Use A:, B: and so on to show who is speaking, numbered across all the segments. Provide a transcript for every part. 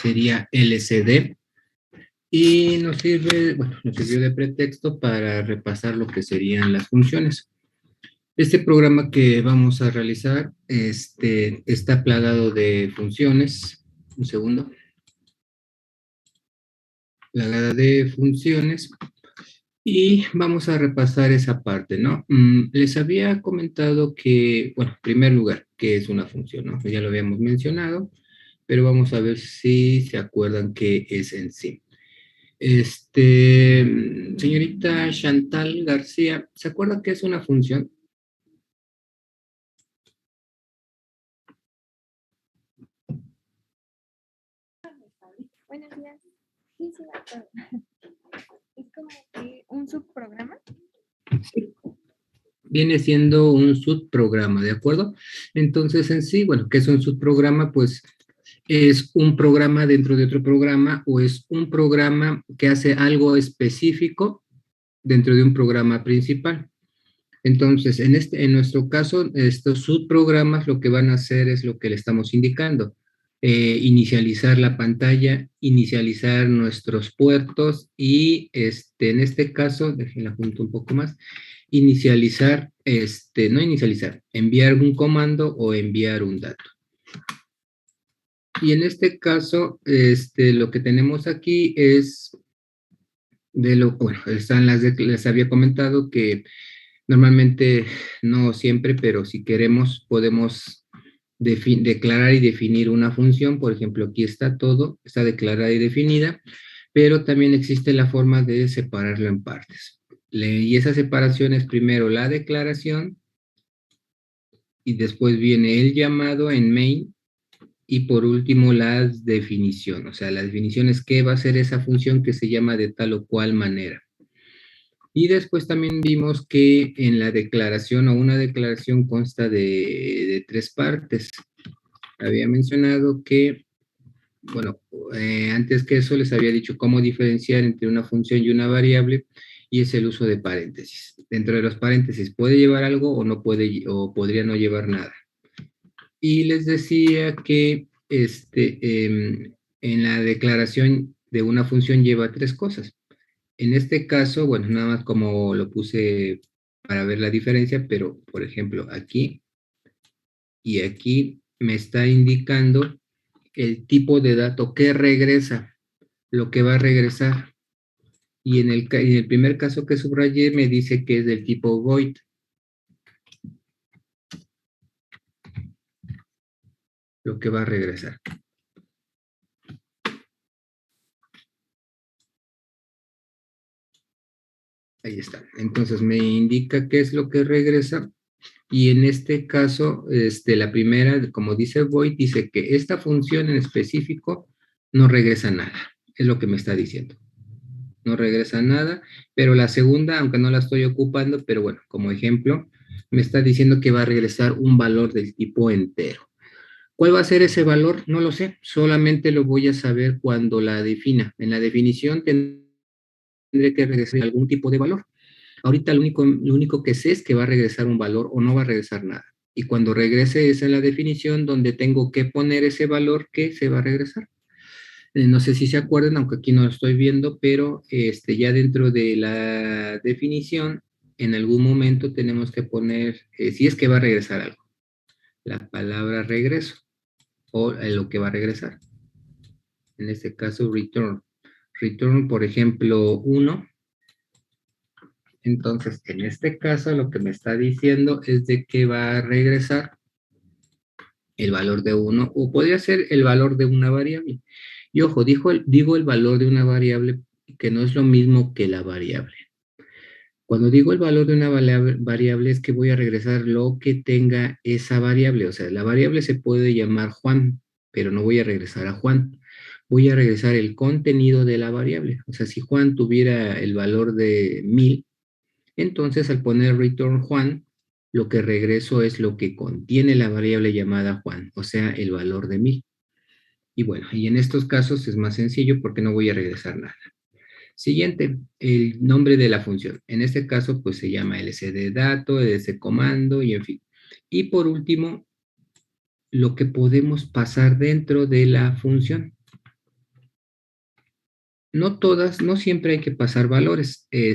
A: sería LCD. Y nos sirve, bueno, nos sirvió de pretexto para repasar lo que serían las funciones. Este programa que vamos a realizar está plagado de funciones. Un segundo. Plagada de funciones. Y vamos a repasar esa parte, ¿no? Les había comentado que, bueno, en primer lugar, ¿qué es una función, no? Ya lo habíamos mencionado, pero vamos a ver si se acuerdan qué es en sí. Señorita Chantal García, ¿se acuerda qué es una función?
B: Buenos días. Sí, sí, me acuerdo. Es como que un subprograma.
A: Sí. Viene siendo un subprograma, ¿de acuerdo? Entonces, en sí, bueno, ¿qué es un subprograma? Pues es un programa dentro de otro programa o es un programa que hace algo específico dentro de un programa principal. Entonces, en nuestro caso, estos subprogramas lo que van a hacer es lo que le estamos indicando. Inicializar la pantalla, inicializar nuestros puertos y en este caso, déjenla junto un poco más, inicializar, no inicializar, enviar un comando o enviar un dato. Y en este caso, lo que tenemos aquí es bueno, les había comentado que normalmente no siempre, pero si queremos podemos declarar y definir una función. Por ejemplo, aquí está todo, está declarada y definida, pero también existe la forma de separarlo en partes. Y esa separación es primero la declaración y después viene el llamado en main y por último la definición. O sea, la definición es qué va a ser esa función que se llama de tal o cual manera. Y después también vimos que en la declaración o una declaración consta de tres partes. Había mencionado que, bueno, antes que eso les había dicho cómo diferenciar entre una función y una variable, y es el uso de paréntesis. Dentro de los paréntesis puede llevar algo o no puede, o podría no llevar nada. Y les decía que en la declaración de una función lleva tres cosas. En este caso, bueno, nada más como lo puse para ver la diferencia, pero por ejemplo, aquí y aquí me está indicando el tipo de dato que regresa, lo que va a regresar. Y en el primer caso que subrayé me dice que es del tipo void. Lo que va a regresar. Ahí está. Entonces me indica qué es lo que regresa. Y en este caso, la primera, como dice void, dice que esta función en específico no regresa nada. Es lo que me está diciendo. No regresa nada, pero la segunda, aunque no la estoy ocupando, pero bueno, como ejemplo, me está diciendo que va a regresar un valor del tipo entero. ¿Cuál va a ser ese valor? No lo sé, solamente lo voy a saber cuando la defina. En la definición tendré que regresar algún tipo de valor. Ahorita lo único que sé es que va a regresar un valor o no va a regresar nada. Y cuando regrese esa es la definición donde tengo que poner ese valor que se va a regresar. No sé si se acuerdan, aunque aquí no lo estoy viendo, pero ya dentro de la definición, en algún momento tenemos que poner, si es que va a regresar algo, la palabra regreso o lo que va a regresar. En este caso, return. Return, por ejemplo, 1. Entonces, en este caso, lo que me está diciendo es de que va a regresar el valor de 1, o podría ser el valor de una variable. Y ojo, digo el valor de una variable, que no es lo mismo que la variable. Cuando digo el valor de una variable es que voy a regresar lo que tenga esa variable. O sea, la variable se puede llamar Juan, pero no voy a regresar a Juan. Voy a regresar el contenido de la variable. O sea, si Juan tuviera el valor de 1000, entonces al poner return Juan, lo que regreso es lo que contiene la variable llamada Juan, o sea, el valor de 1000. Y bueno, y en estos casos es más sencillo porque no voy a regresar nada. Siguiente, el nombre de la función. En este caso, pues se llama lcd dato, lc comando y en fin. Y por último, lo que podemos pasar dentro de la función. no todas, no siempre hay que pasar valores. En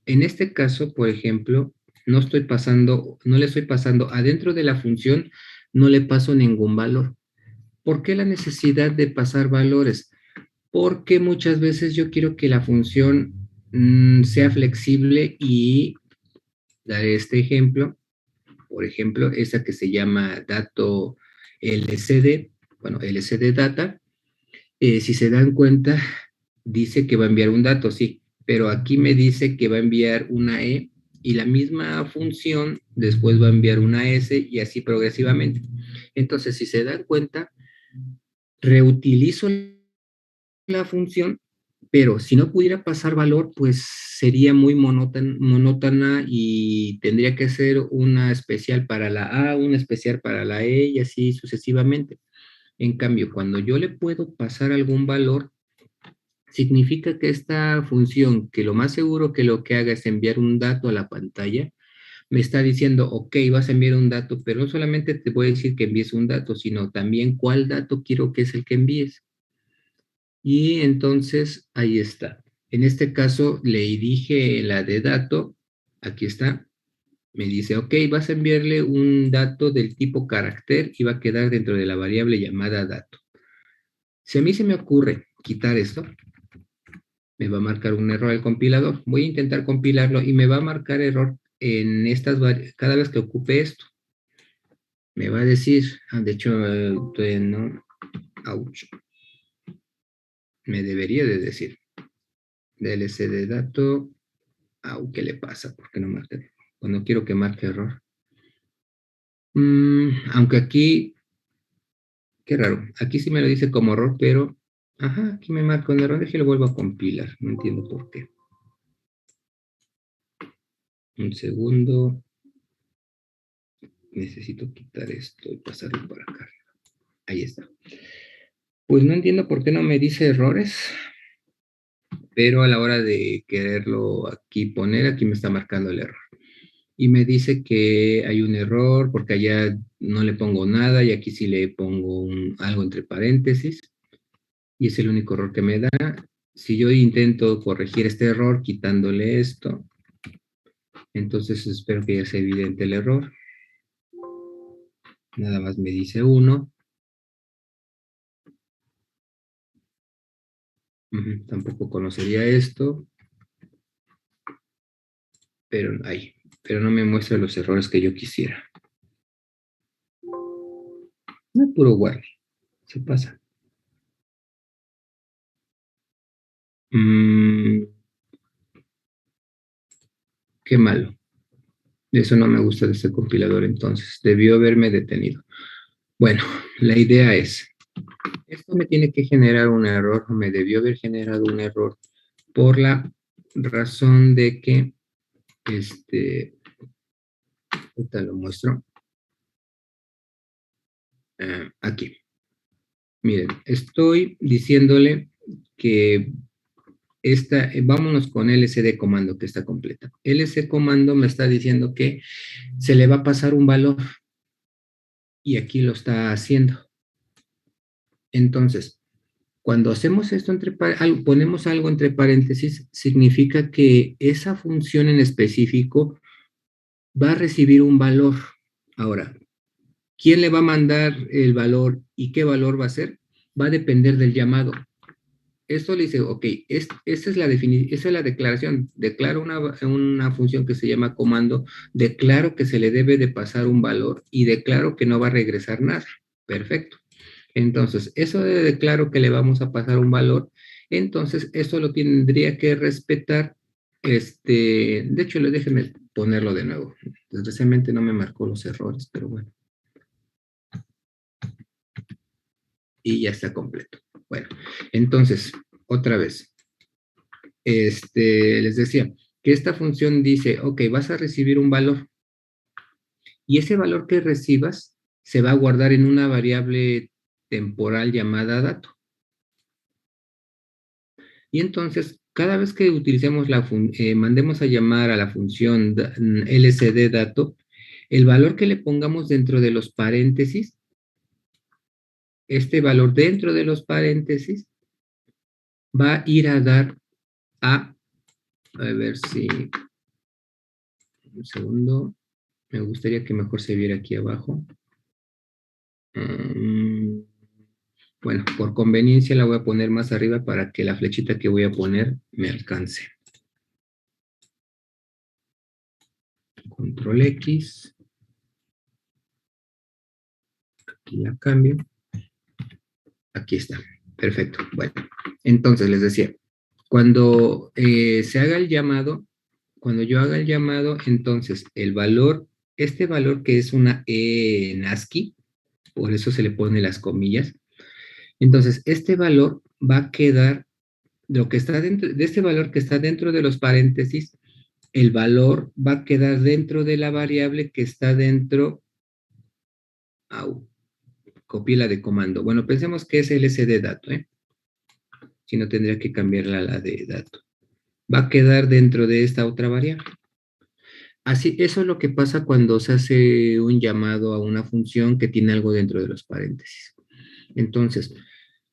A: este caso, por ejemplo, no le estoy pasando adentro de la función, no le paso ningún valor. ¿Por qué la necesidad de pasar valores? Porque muchas veces yo quiero que la función sea flexible y daré este ejemplo. Por ejemplo, esa que se llama dato LCD, bueno, LCD data, si se dan cuenta, dice que va a enviar un dato, sí, pero aquí me dice que va a enviar una E y la misma función después va a enviar una S y así progresivamente. Entonces, si se dan cuenta, reutilizo la función, pero si no pudiera pasar valor, pues sería muy monótona y tendría que ser una especial para la A, una especial para la E y así sucesivamente. En cambio, cuando yo le puedo pasar algún valor, significa que esta función, que lo más seguro que lo que haga es enviar un dato a la pantalla, me está diciendo, ok, vas a enviar un dato, pero no solamente te voy a decir que envíes un dato, sino también cuál dato quiero que es el que envíes. Y entonces ahí está. En este caso le dije la de dato, aquí está, me dice, ok, vas a enviarle un dato del tipo carácter y va a quedar dentro de la variable llamada dato. Si a mí se me ocurre quitar esto, me va a marcar un error el compilador. Voy a intentar compilarlo y me va a marcar error en cada vez que ocupe esto. Me va a decir, de hecho, no, ouch, me debería de decir, DLC de dato, ¿qué le pasa? ¿Por qué no marca? Cuando quiero que marque error. Aunque aquí, qué raro, aquí sí me lo dice como error, pero, ajá, aquí me marca un error, déjelo vuelvo a compilar, no entiendo por qué. Un segundo, necesito quitar esto y pasarlo para acá. Ahí está. Pues no entiendo por qué no me dice errores, pero a la hora de quererlo aquí poner, aquí me está marcando el error. Y me dice que hay un error porque allá no le pongo nada y aquí sí le pongo algo entre paréntesis. Y es el único error que me da. Si yo intento corregir este error quitándole esto, entonces espero que ya sea evidente el error. Nada más me dice 1. Tampoco conocería esto, pero no me muestra los errores que yo quisiera. No es puro guardia, se pasa. Qué malo. Eso no me gusta de este compilador, entonces debió haberme detenido. Bueno, la idea es, esto me tiene que generar un error, me debió haber generado un error por la razón de que, ahorita lo muestro, aquí. Miren, estoy diciéndole que vámonos con LCD comando que está completa. LC comando me está diciendo que se le va a pasar un valor y aquí lo está haciendo. Entonces, cuando hacemos esto ponemos algo entre paréntesis, significa que esa función en específico va a recibir un valor. Ahora, ¿quién le va a mandar el valor y qué valor va a ser? Va a depender del llamado. Esto le dice, ok, esa es la declaración. Declaro una función que se llama comando, declaro que se le debe de pasar un valor y declaro que no va a regresar nada. Perfecto. Entonces, eso de declaro que le vamos a pasar un valor, entonces eso lo tendría que respetar. De hecho, déjenme ponerlo de nuevo. Desgraciadamente no me marcó los errores, pero bueno. Y ya está completo. Bueno, entonces, otra vez. Les decía que esta función dice, ok, vas a recibir un valor y ese valor que recibas se va a guardar en una variable temporal llamada dato. Y entonces, cada vez que utilicemos mandemos a llamar a la función LCD dato, el valor que le pongamos dentro de los paréntesis este valor dentro de los paréntesis va a ir a dar a ver si, un segundo, me gustaría que mejor se viera aquí abajo. Mm, bueno, por conveniencia la voy a poner más arriba para que la flechita que voy a poner me alcance. Control X. Aquí la cambio. Aquí está. Perfecto. Bueno, entonces les decía, cuando se haga el llamado, cuando yo haga el llamado, entonces el valor, este valor que es una E en ASCII, por eso se le pone las comillas, entonces este valor va a quedar, lo que está dentro, de este valor que está dentro de los paréntesis, el valor va a quedar dentro de la variable que está dentro, copié la de comando, bueno, pensemos que es LCD dato, si no tendría que cambiarla a la de dato, va a quedar dentro de esta otra variable. Así, eso es lo que pasa cuando se hace un llamado a una función que tiene algo dentro de los paréntesis. Entonces,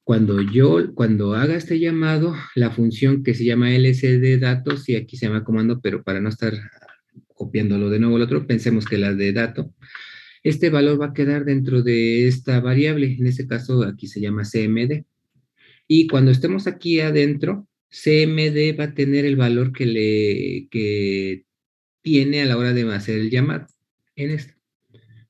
A: cuando haga este llamado, la función que se llama lcd datos, y aquí se llama comando, pero para no estar copiándolo de nuevo el otro, pensemos que la de dato, este valor va a quedar dentro de esta variable, en este caso aquí se llama cmd, y cuando estemos aquí adentro, cmd va a tener el valor que tiene a la hora de hacer el llamado, en esta.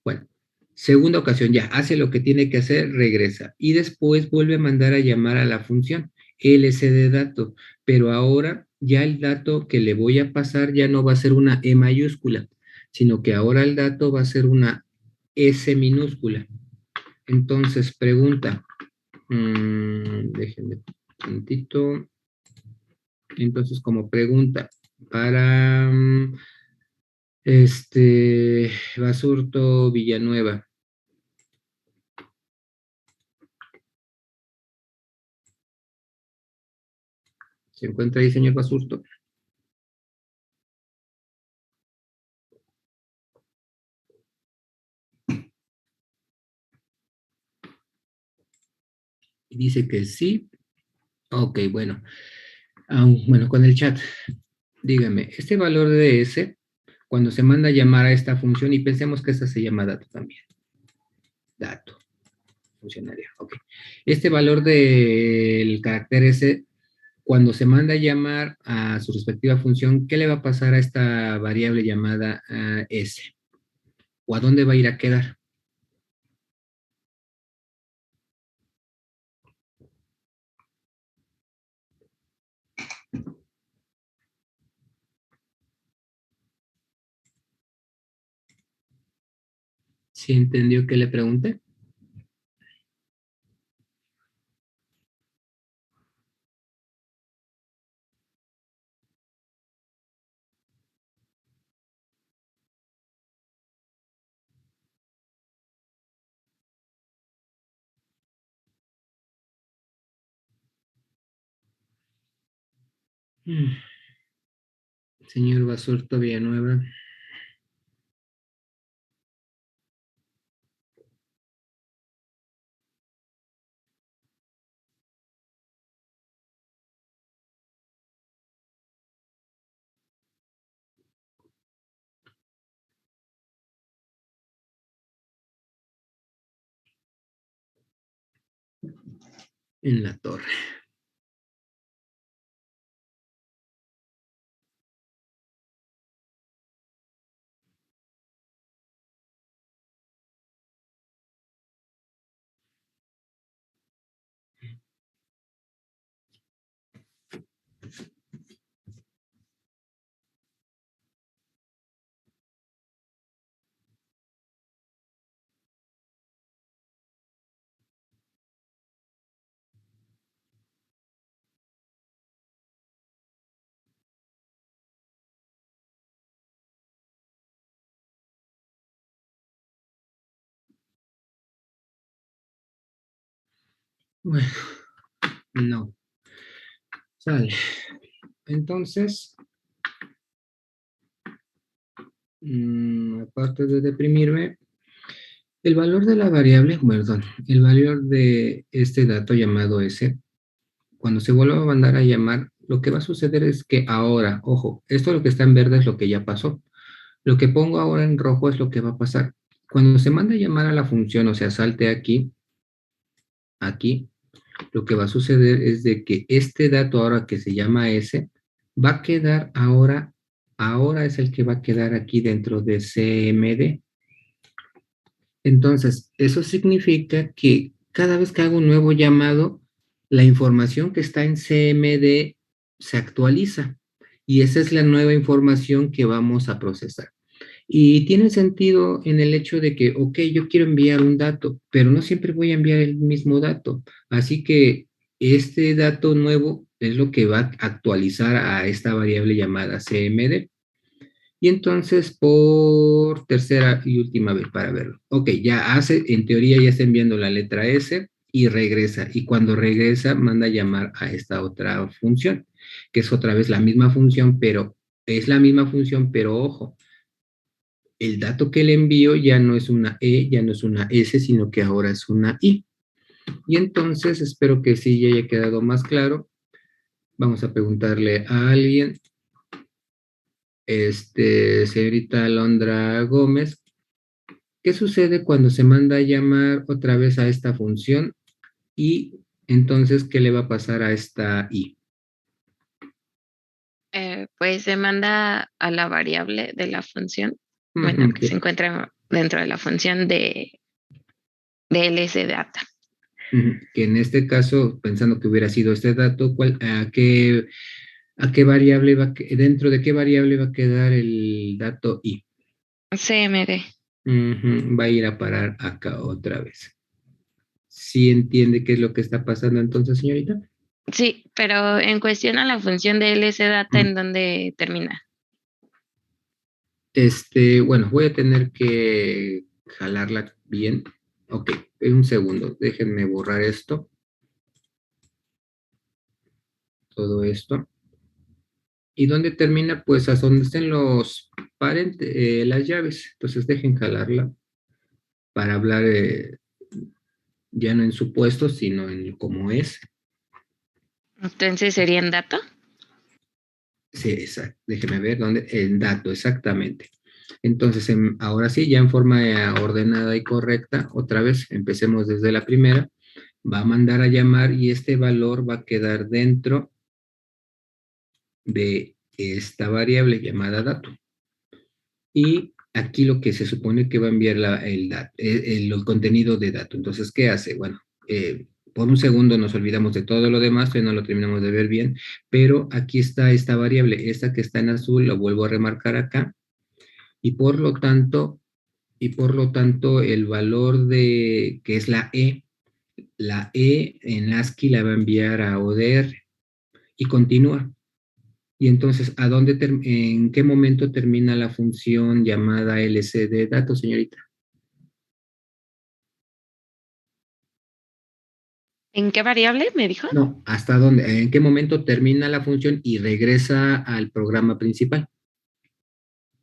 A: Bueno, segunda ocasión, ya hace lo que tiene que hacer, regresa y después vuelve a mandar a llamar a la función lcd dato, pero ahora ya el dato que le voy a pasar ya no va a ser una E mayúscula, sino que ahora el dato va a ser una S minúscula. Entonces, pregunta, déjenme un tantito. Entonces, como pregunta, para Basurto Villanueva. ¿Se encuentra ahí, señor Basurto? Dice que sí. Ok, bueno. Bueno, con el chat, dígame, este valor de S, cuando se manda a llamar a esta función, y pensemos que esta se llama dato también. Dato. Funcionario. Ok. Este valor del carácter S, cuando se manda a llamar a su respectiva función, ¿qué le va a pasar a esta variable llamada S? ¿O a dónde va a ir a quedar? ¿Sí entendió que le pregunté? Señor Basurto Villanueva. En la torre. Bueno, no. Sale. Entonces, aparte de deprimirme, El valor de la variable, perdón, el valor de este dato llamado S, cuando se vuelva a mandar a llamar, lo que va a suceder es que ahora, ojo, esto lo que está en verde es lo que ya pasó. Lo que pongo ahora en rojo es lo que va a pasar. Cuando se manda a llamar a la función, o sea, salte aquí, aquí, lo que va a suceder es de que este dato ahora que se llama S, va a quedar ahora es el que va a quedar aquí dentro de CMD. Entonces, eso significa que cada vez que hago un nuevo llamado, la información que está en CMD se actualiza y esa es la nueva información que vamos a procesar. Y tiene sentido en el hecho de que, ok, yo quiero enviar un dato, pero no siempre voy a enviar el mismo dato. Así que este dato nuevo es lo que va a actualizar a esta variable llamada CMD. Y entonces, por tercera y última vez para verlo. Ok, ya hace, en teoría ya está enviando la letra S y regresa. Y cuando regresa, manda a llamar a esta otra función, que es otra vez la misma función, pero es la misma función, pero ojo, el dato que le envío ya no es una E, ya no es una S, sino que ahora es una I. Y entonces, espero que sí ya haya quedado más claro. Vamos a preguntarle a alguien, señorita Alondra Gómez, ¿qué sucede cuando se manda a llamar otra vez a esta función? Y entonces, ¿qué le va a pasar a esta I?
C: Pues se manda a la variable de la función, bueno,
A: Ujú,
C: que se encuentra dentro de la función de LSData.
A: que en este caso, pensando que hubiera sido este dato, a qué variable dentro de qué variable va a quedar el dato I?
C: CMD.
A: Ujú, va a ir a parar acá otra vez. ¿Sí entiende qué es lo que está pasando entonces, señorita?
C: Sí, pero en cuestión a la función de LSData,
A: Mm.
C: ¿en dónde termina?
A: Bueno, voy a tener que jalarla bien. Ok, un segundo, déjenme borrar esto, todo esto. ¿Y dónde termina? Pues hasta donde estén los las llaves. Entonces dejen jalarla para hablar ya no en supuestos, sino en cómo es.
C: Entonces sería en dato.
A: Sí, exacto. Déjeme ver dónde, el dato, exactamente. Entonces, ahora sí, ya en forma ordenada y correcta, otra vez, empecemos desde la primera, va a mandar a llamar y este valor va a quedar dentro de esta variable llamada dato. Y aquí lo que se supone que va a enviar el contenido de dato. Entonces, ¿qué hace? Bueno, por un segundo nos olvidamos de todo lo demás, todavía no lo terminamos de ver bien, pero aquí está esta variable, esta que está en azul, lo vuelvo a remarcar acá, y por lo tanto el valor de, que es la E en ASCII la va a enviar a ODR y continúa. Y entonces, en qué momento termina la función llamada LCD datos, señorita?
C: ¿En qué variable me dijo?
A: No, ¿hasta dónde? ¿En qué momento termina la función y regresa al programa principal?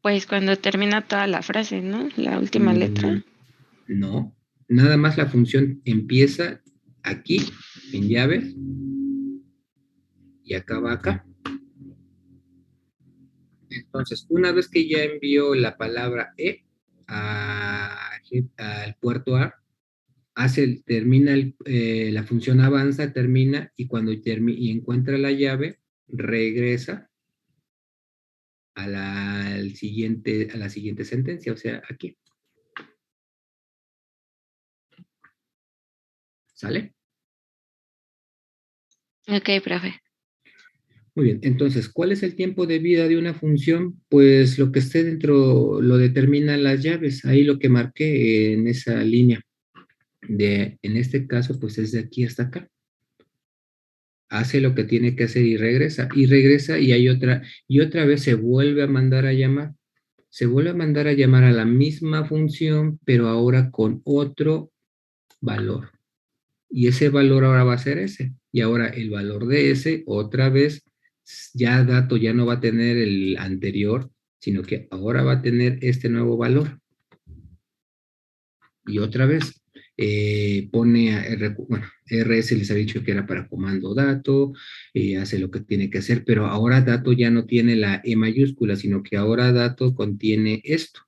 C: Pues cuando termina toda la frase, ¿no? La última
A: Mm,
C: letra.
A: no, nada más la función empieza aquí, en llaves, y acaba acá. Entonces, una vez que ya envió la palabra E al puerto A, la función avanza, termina, y cuando y encuentra la llave, regresa a la siguiente sentencia, o sea, aquí. ¿Sale?
C: Ok, profe.
A: Muy bien, entonces, ¿cuál es el tiempo de vida de una función? Pues lo que esté dentro lo determinan las llaves, ahí lo que marqué en esa línea. En este caso, pues es de aquí hasta acá. Hace lo que tiene que hacer y regresa y otra vez se vuelve a mandar a llamar. Se vuelve a mandar a llamar a la misma función, pero ahora con otro valor. Y ese valor ahora va a ser ese. Y ahora el valor de ese, otra vez, ya dato ya no va a tener el anterior, sino que ahora va a tener este nuevo valor. y otra vez pone, bueno, RS les ha dicho que era para comando dato, hace lo que tiene que hacer, pero ahora dato ya no tiene la E mayúscula, sino que ahora dato contiene esto.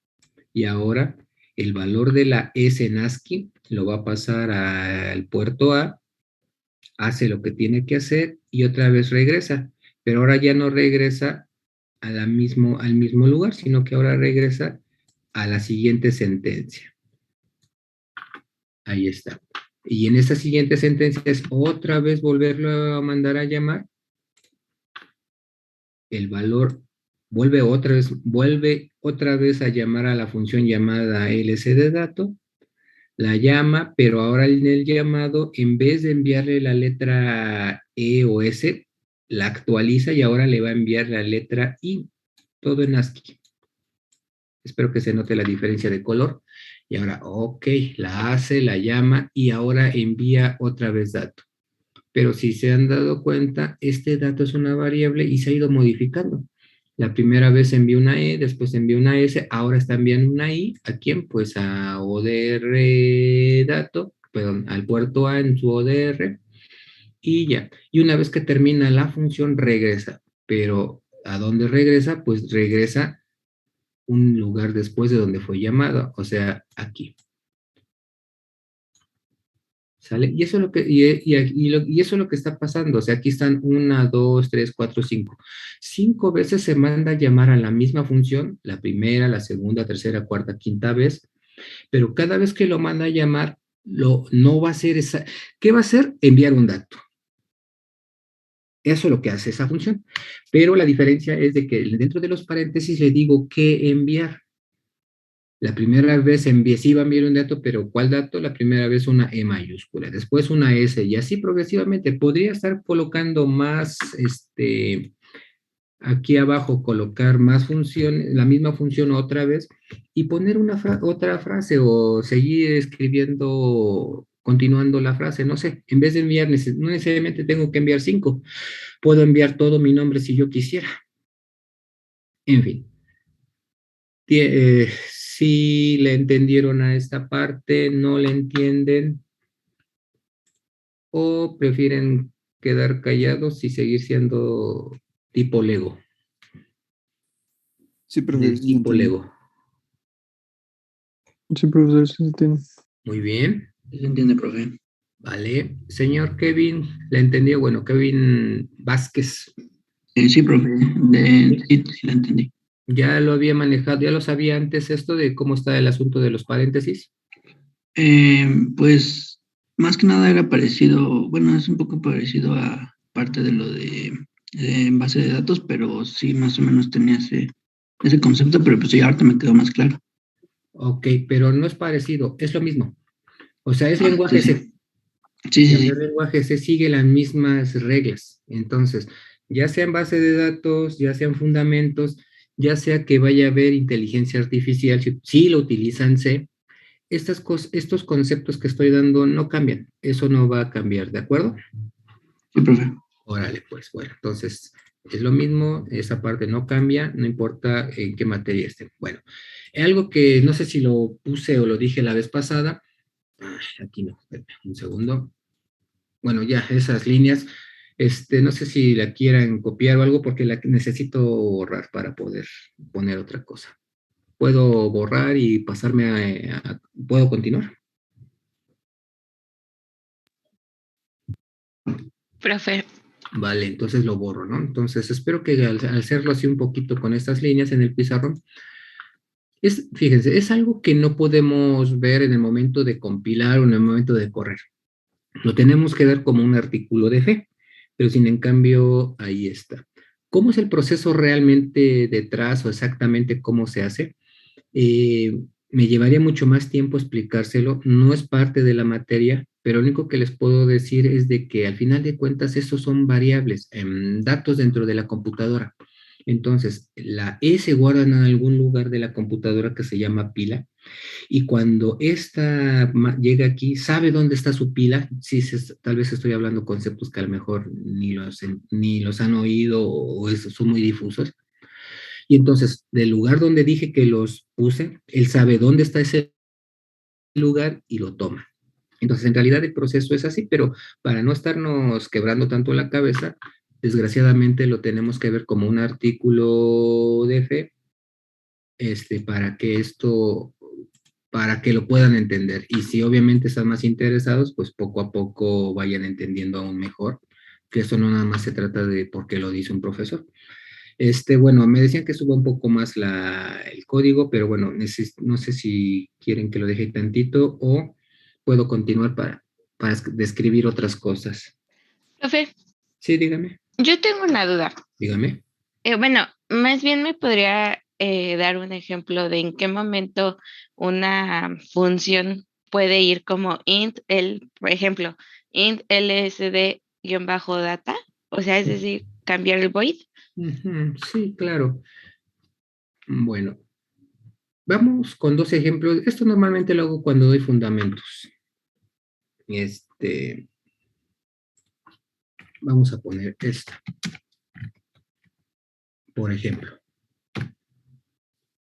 A: Y ahora el valor de la S en ASCII lo va a pasar al puerto A, hace lo que tiene que hacer y otra vez regresa. Pero ahora ya no regresa al mismo lugar, sino que ahora regresa a la siguiente sentencia. Ahí está. Y en esta siguiente sentencia es otra vez volverlo a mandar a llamar. El valor vuelve otra vez a llamar a la función llamada lcddato, la llama, pero ahora en el llamado, en vez de enviarle la letra E o S, la actualiza y ahora le va a enviar la letra I, todo en ASCII. Espero que se note la diferencia de color. Y ahora, ok, la hace, la llama y ahora envía otra vez dato. Pero si se han dado cuenta, este dato es una variable y se ha ido modificando. La primera vez envió una E, después envió una S, ahora está enviando una I. ¿A quién? Pues a ODR dato, perdón, al puerto A en su ODR y ya. Y una vez que termina la función, regresa. Pero ¿a dónde regresa? Pues regresa un lugar después de donde fue llamado, o sea, aquí. ¿Sale? Y eso es lo que, y eso es lo que está pasando. O sea, aquí están 1, 2, 3, 4, 5. 5 veces se manda a llamar a la misma función, la primera, la segunda, tercera, cuarta, quinta vez, pero cada vez que lo manda a llamar, no va a hacer esa. ¿Qué va a hacer? Enviar un dato. Eso es lo que hace esa función. Pero la diferencia es de que dentro de los paréntesis le digo qué enviar. La primera vez sí va a enviar un dato, pero ¿cuál dato? La primera vez una E mayúscula, después una S, y así progresivamente. Podría estar colocando más, aquí abajo, colocar más funciones, la misma función otra vez, y poner otra frase, o seguir escribiendo, continuando la frase, no sé. En vez de enviar, no necesariamente tengo que enviar 5, puedo enviar todo mi nombre si yo quisiera. En fin. Si le entendieron a esta parte, no le entienden o prefieren quedar callados y seguir siendo tipo Lego,
D: Sí, profesor,
A: del
D: sí
A: tipo
D: entendí.
A: Lego.
D: Sí, profesor, sí entiendo.
A: Muy bien,
E: Sí se entiende, profe.
A: vale. Señor Kevin, ¿le entendió? Bueno, Kevin Vázquez,
E: Sí, profe, sí la entendí.
A: ¿ya lo había manejado, ya lo sabía antes esto de cómo está el asunto de los paréntesis?
E: Pues más que nada era parecido, bueno, es un poco parecido a parte de lo de base de datos, pero sí más o menos tenía ese concepto, pero pues ya ahorita me quedó más claro.
A: Ok, pero no es parecido, es lo mismo. O sea, es
E: Ah,
A: lenguaje
E: sí.
A: C.
E: Sí,
A: Y
E: sí,
A: al ser
E: sí.
A: lenguaje se sigue las mismas reglas. Entonces, ya sea en base de datos, ya sean fundamentos, ya sea que vaya a haber inteligencia artificial, si lo utilizan C, estos conceptos que estoy dando no cambian. Eso no va a cambiar, ¿de acuerdo?
E: Sí, profe.
A: Órale, pues bueno, entonces es lo mismo, esa parte no cambia, no importa en qué materia esté. Bueno, algo que no sé si lo puse o lo dije la vez pasada, aquí no, espérame, un segundo. Bueno, ya esas líneas, no sé si la quieran copiar o algo porque la necesito borrar para poder poner otra cosa. ¿Puedo borrar y pasarme ¿puedo continuar?
C: Profe,
A: Vale, entonces lo borro, ¿no? Entonces espero que al hacerlo así un poquito con estas líneas en el pizarrón, fíjense, es algo que no podemos ver en el momento de compilar o en el momento de correr. Lo tenemos que ver como un artículo de fe, pero sin en cambio, ahí está. ¿Cómo es el proceso realmente detrás o exactamente cómo se hace? Me llevaría mucho más tiempo explicárselo, no es parte de la materia, pero lo único que les puedo decir es de que al final de cuentas estos son variables, datos dentro de la computadora. Entonces, la E se guarda en algún lugar de la computadora que se llama pila, y cuando esta llega aquí, sabe dónde está su pila. Sí, tal vez estoy hablando conceptos que a lo mejor ni los han oído o son muy difusos. Y entonces, del lugar donde dije que los puse, él sabe dónde está ese lugar y lo toma. Entonces, en realidad el proceso es así, pero para no estarnos quebrando tanto la cabeza, desgraciadamente lo tenemos que ver como un artículo de fe, para que para que lo puedan entender. Y si obviamente están más interesados, pues poco a poco vayan entendiendo aún mejor, que eso no nada más se trata de porque lo dice un profesor. Bueno, me decían que suba un poco más el código, pero bueno, no sé si quieren que lo deje tantito o puedo continuar para describir otras cosas.
C: Profe,
A: Sí, dígame,
C: yo tengo una duda.
A: dígame.
C: Bueno, más bien me podría dar un ejemplo de en qué momento una función puede ir como por ejemplo, int lsd-data, o sea, es decir, cambiar el void.
A: Ujú, sí, claro. Bueno, vamos con dos ejemplos. Esto normalmente lo hago cuando doy fundamentos. Este, Vamos a poner esta, por ejemplo.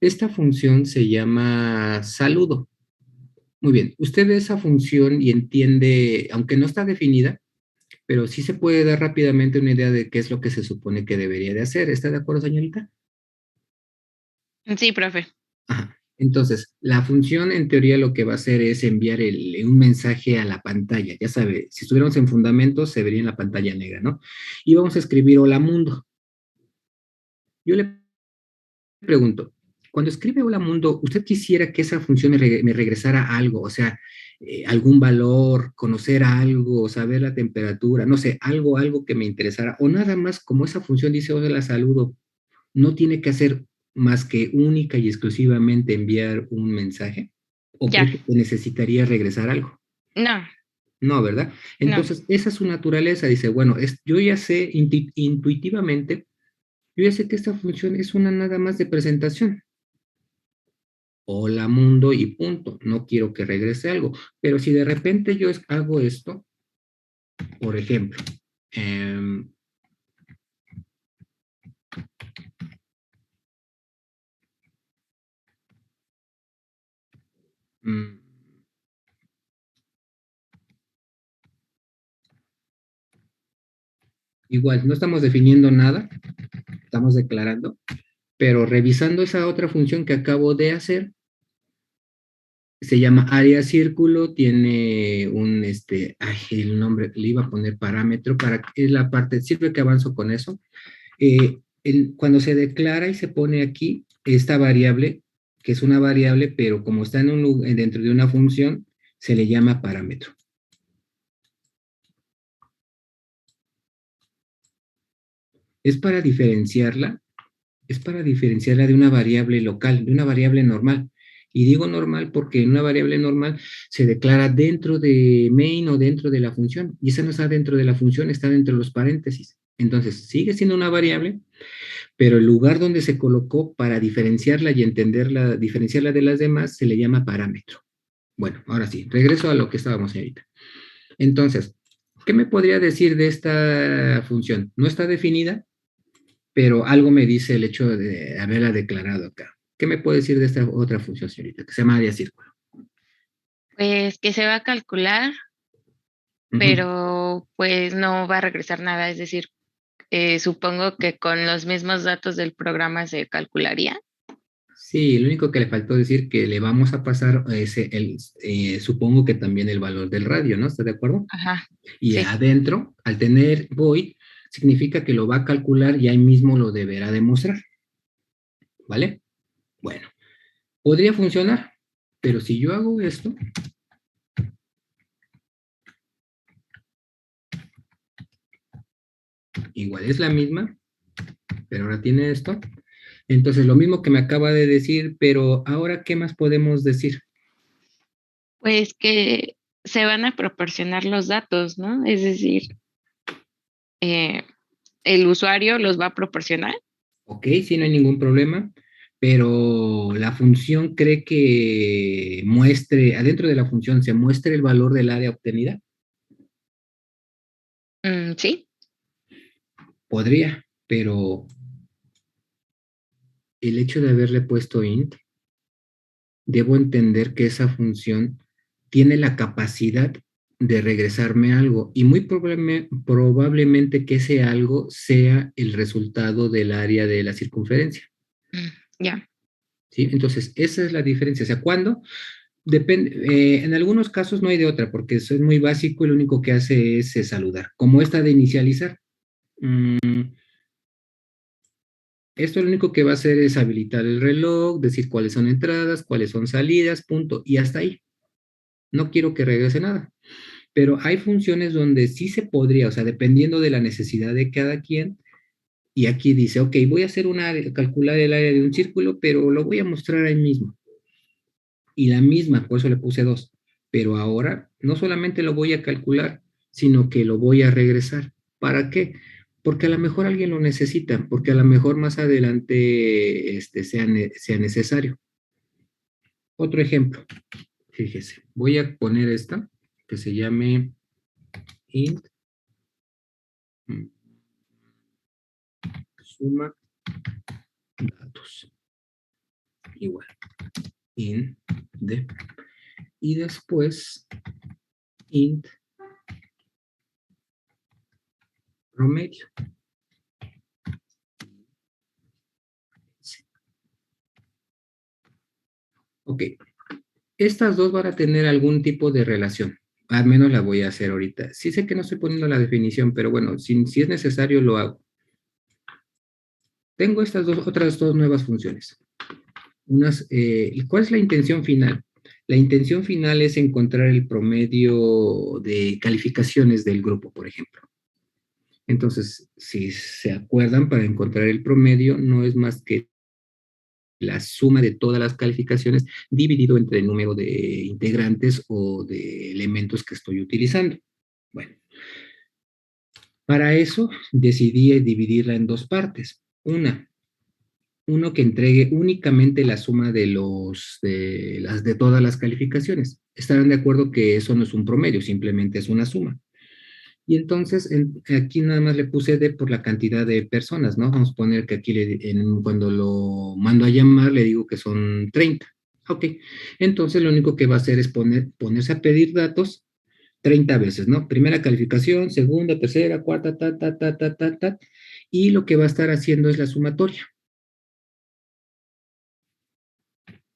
A: Esta función se llama saludo. Muy bien, usted ve esa función y entiende, aunque no está definida, pero sí se puede dar rápidamente una idea de qué es lo que se supone que debería de hacer. ¿Está de acuerdo, señorita?
C: Sí, profe.
A: Ajá. Entonces, la función en teoría lo que va a hacer es enviar un mensaje a la pantalla. Ya sabe, si estuviéramos en fundamentos, se vería en la pantalla negra, ¿no? Y vamos a escribir hola mundo. Yo le pregunto, cuando escribe hola mundo, ¿usted quisiera que esa función me regresara algo? O sea, algún valor, conocer algo, saber la temperatura, no sé, algo que me interesara, o nada más como esa función dice hola saludo, no tiene que hacer más que única y exclusivamente enviar un mensaje, o
C: Ya.
A: cree que necesitaría regresar algo.
C: No,
A: No, ¿verdad?
C: no.
A: Entonces, esa es su naturaleza. Dice, bueno, yo ya sé intuitivamente, yo ya sé que esta función es una nada más de presentación. Hola mundo y punto. No quiero que regrese algo. Pero si de repente yo hago esto, por ejemplo, em, mm, igual, no estamos definiendo nada, estamos declarando, pero revisando esa otra función que acabo de hacer, se llama área círculo, tiene el nombre, le iba a poner parámetro para que es la parte, sirve que avanzo con eso. Cuando se declara y se pone aquí esta variable, que es una variable, pero como está dentro de una función, se le llama parámetro. Es para diferenciarla, es para diferenciarla de una variable local, de una variable normal. Y digo normal porque en una variable normal se declara dentro de main o dentro de la función. Y esa no está dentro de la función, está dentro de los paréntesis. Entonces, sigue siendo una variable, pero el lugar donde se colocó para diferenciarla y entenderla, diferenciarla de las demás, se le llama parámetro. Bueno, ahora sí, regreso a lo que estábamos ahorita. Entonces, ¿qué me podría decir de esta función? No está definida, pero algo me dice el hecho de haberla declarado acá. ¿Qué me puede decir de esta otra función, señorita, que se llama área círculo?
C: Pues que se va a calcular,
A: Ujú.
C: pero pues no va a regresar nada. Es decir, supongo que con los mismos datos del programa se calcularía.
A: Sí, lo único que le faltó decir que le vamos a pasar supongo que también el valor del radio, ¿no? ¿Está de acuerdo?
C: Ajá,
A: Y
C: sí.
A: adentro, al tener void, significa que lo va a calcular y ahí mismo lo deberá demostrar, ¿vale? Bueno, podría funcionar, pero si yo hago esto, igual es la misma, pero ahora tiene esto. Entonces, lo mismo que me acaba de decir, pero ahora, ¿qué más podemos decir?
C: Pues que se van a proporcionar los datos, ¿no? Es decir, eh, el usuario los va a proporcionar.
A: Ok, sí, no hay ningún problema, pero la función cree que muestre, adentro de la función, se muestre el valor del área obtenida.
C: Sí.
A: Podría, pero el hecho de haberle puesto int, debo entender que esa función tiene la capacidad de regresarme algo y muy probablemente que ese algo sea el resultado del área de la circunferencia.
C: Ya.
A: ¿Sí? Entonces, esa es la diferencia. O sea, ¿cuándo? Depende, en algunos casos no hay de otra, porque eso es muy básico y lo único que hace es saludar. Como esta de inicializar. Esto lo único que va a hacer es habilitar el reloj, decir cuáles son entradas, cuáles son salidas, punto, y hasta ahí. No quiero que regrese nada. Pero hay funciones donde sí se podría, o sea, dependiendo de la necesidad de cada quien, y aquí dice, ok, voy a hacer calcular el área de un círculo, pero lo voy a mostrar ahí mismo. Y la misma, por eso le puse 2. Pero ahora no solamente lo voy a calcular, sino que lo voy a regresar. ¿Para qué? Porque a lo mejor alguien lo necesita, porque a lo mejor más adelante sea necesario. Otro ejemplo, fíjese, voy a poner esta, que se llame int suma datos. Igual, int de, y después int promedio. Ok, estas dos van a tener algún tipo de relación. Al menos la voy a hacer ahorita. Sí sé que no estoy poniendo la definición, pero bueno, si es necesario lo hago. Tengo estas otras dos nuevas funciones. ¿Cuál es la intención final? La intención final es encontrar el promedio de calificaciones del grupo, por ejemplo. Entonces, si se acuerdan, para encontrar el promedio no es más que la suma de todas las calificaciones dividido entre el número de integrantes o de elementos que estoy utilizando. Bueno, para eso decidí dividirla en dos partes. Uno que entregue únicamente la suma de todas las calificaciones. Estarán de acuerdo que eso no es un promedio, simplemente es una suma. Y entonces aquí nada más le puse D por la cantidad de personas, ¿no? Vamos a poner que aquí cuando lo mando a llamar le digo que son 30. Ok, entonces lo único que va a hacer es ponerse a pedir datos 30 veces, ¿no? Primera calificación, segunda, tercera, cuarta, y lo que va a estar haciendo es la sumatoria.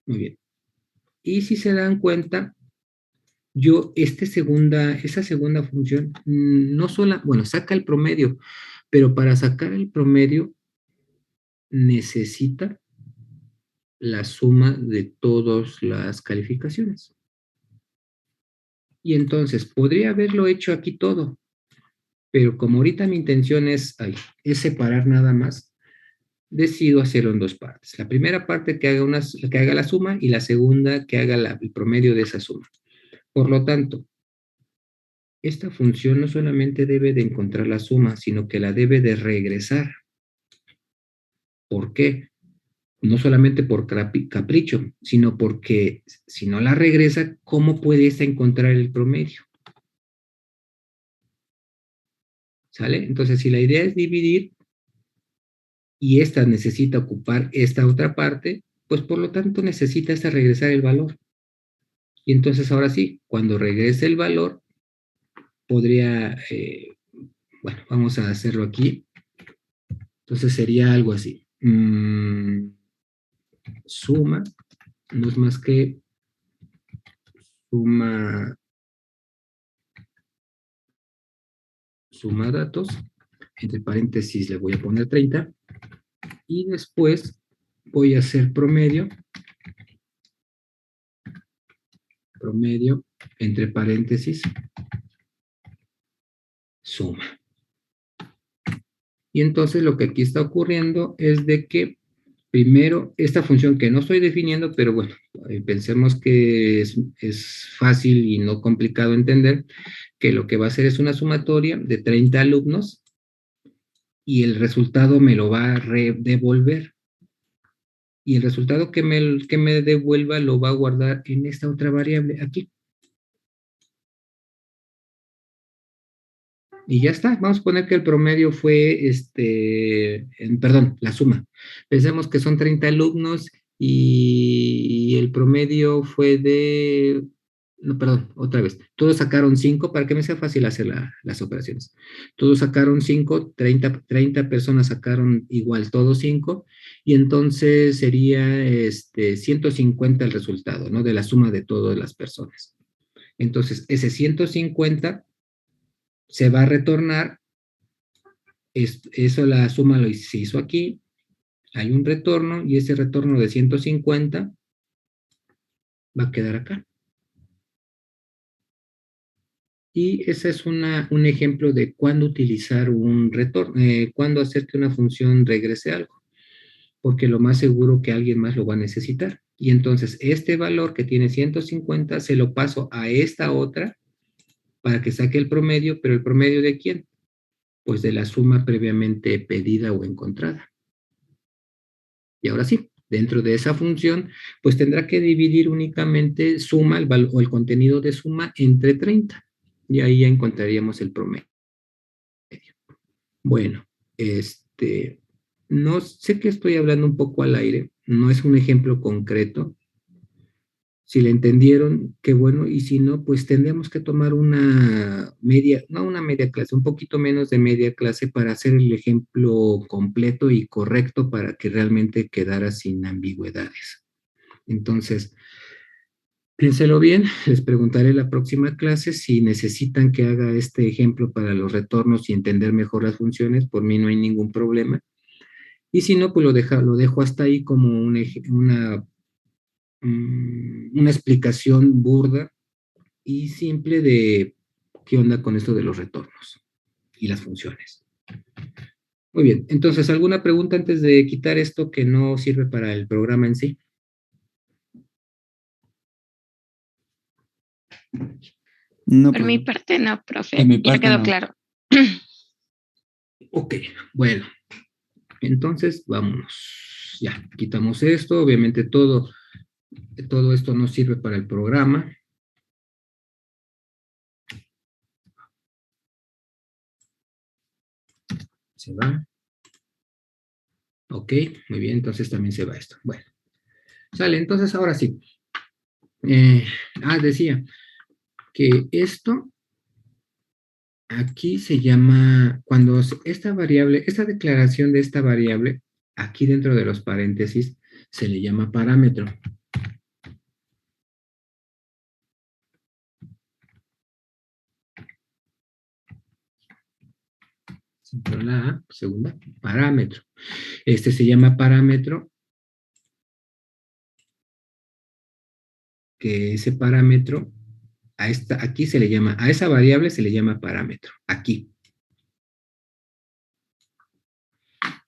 A: Muy bien. Y si se dan cuenta, esa segunda función, no solo, bueno, saca el promedio, pero para sacar el promedio necesita la suma de todas las calificaciones. Y entonces, podría haberlo hecho aquí todo, pero como ahorita mi intención es separar nada más, decido hacerlo en dos partes. La primera parte que haga la suma y la segunda que haga el promedio de esa suma. Por lo tanto, esta función no solamente debe de encontrar la suma, sino que la debe de regresar. ¿Por qué? No solamente por capricho, sino porque si no la regresa, ¿cómo puede esta encontrar el promedio? ¿Sale? Entonces, si la idea es dividir y esta necesita ocupar esta otra parte, pues por lo tanto necesita esta regresar el valor. Y entonces ahora sí, cuando regrese el valor, podría, bueno, vamos a hacerlo aquí. Entonces sería algo así. Suma, no es más que suma datos, entre paréntesis le voy a poner 30, y después voy a hacer promedio, entre paréntesis, suma. Y entonces lo que aquí está ocurriendo es de que primero, esta función que no estoy definiendo, pero bueno, pensemos que es fácil y no complicado entender, que lo que va a hacer es una sumatoria de 30 alumnos y el resultado me lo va a devolver. Y el resultado que me devuelva lo va a guardar en esta otra variable aquí. Y ya está, vamos a poner que el promedio fue, perdón, la suma. Pensemos que son 30 alumnos y el promedio fue de no, perdón, otra vez. Todos sacaron 5 para que me sea fácil hacer las operaciones. Todos sacaron 5, 30 personas sacaron igual, todos 5, y entonces sería 150 el resultado, ¿no? De la suma de todas las personas. Entonces, ese 150 se va a retornar, eso la suma se hizo aquí, hay un retorno, y ese retorno de 150 va a quedar acá. Y ese es un ejemplo de cuándo utilizar un retorno, cuándo hacer que una función regrese algo, porque lo más seguro que alguien más lo va a necesitar. Y entonces este valor que tiene 150 se lo paso a esta otra para que saque el promedio, pero ¿el promedio de quién? Pues de la suma previamente pedida o encontrada. Y ahora sí, dentro de esa función, pues tendrá que dividir únicamente suma o el contenido de suma entre 30. Y ahí ya encontraríamos el promedio. Bueno, no sé que estoy hablando un poco al aire, no es un ejemplo concreto. Si le entendieron, qué bueno, y si no, pues tendremos que tomar no una media clase, un poquito menos de media clase para hacer el ejemplo completo y correcto para que realmente quedara sin ambigüedades. Entonces, piénselo bien, les preguntaré la próxima clase si necesitan que haga este ejemplo para los retornos y entender mejor las funciones, por mí no hay ningún problema. Y si no, pues lo dejo hasta ahí como una explicación burda y simple de qué onda con esto de los retornos y las funciones. Muy bien, entonces, ¿alguna pregunta antes de quitar esto que no sirve para el programa en sí?
E: No,
C: Por mi
E: pues,
C: parte no,
E: de
C: profe,
E: mi
C: ya
E: parte
C: quedó
E: no.
C: claro.
A: Ok, bueno, entonces vámonos. Ya, quitamos esto, obviamente todo esto no sirve para el programa. Se va. Ok, muy bien, entonces también se va esto. Bueno, sale, entonces ahora sí. Decía que esto aquí se llama, cuando esta variable, esta declaración de esta variable, aquí dentro de los paréntesis, se le llama parámetro. Siempre la A, segunda, parámetro. Este se llama parámetro, que ese parámetro, aquí se le llama, a esa variable se le llama parámetro, aquí.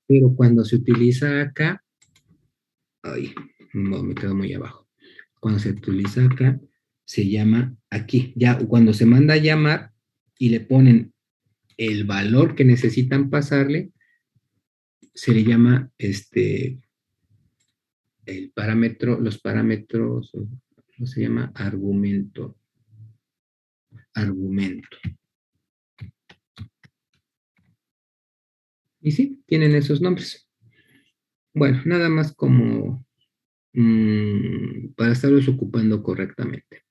A: Pero cuando se utiliza acá, ay, no, me quedo muy abajo. Cuando se utiliza acá, se llama aquí. Ya cuando se manda a llamar y le ponen el valor que necesitan pasarle, se le llama el parámetro, los parámetros, ¿cómo se llama? Argumento. Argumento. Y sí, tienen esos nombres. Bueno, nada más como para estarlos ocupando correctamente.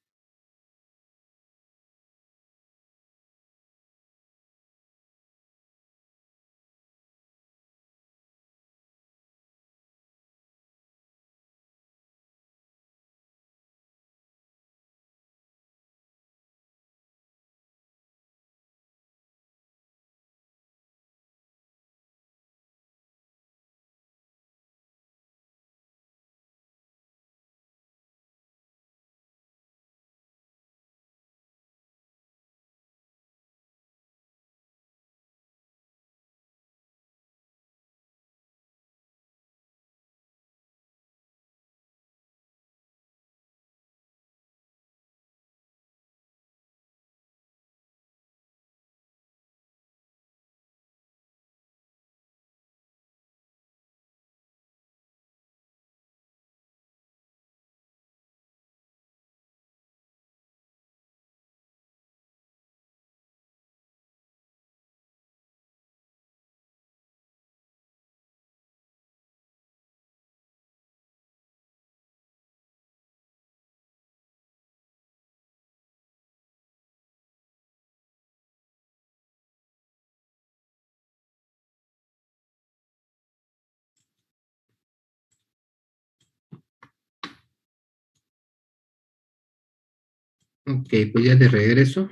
A: Ok, pues ya de regreso.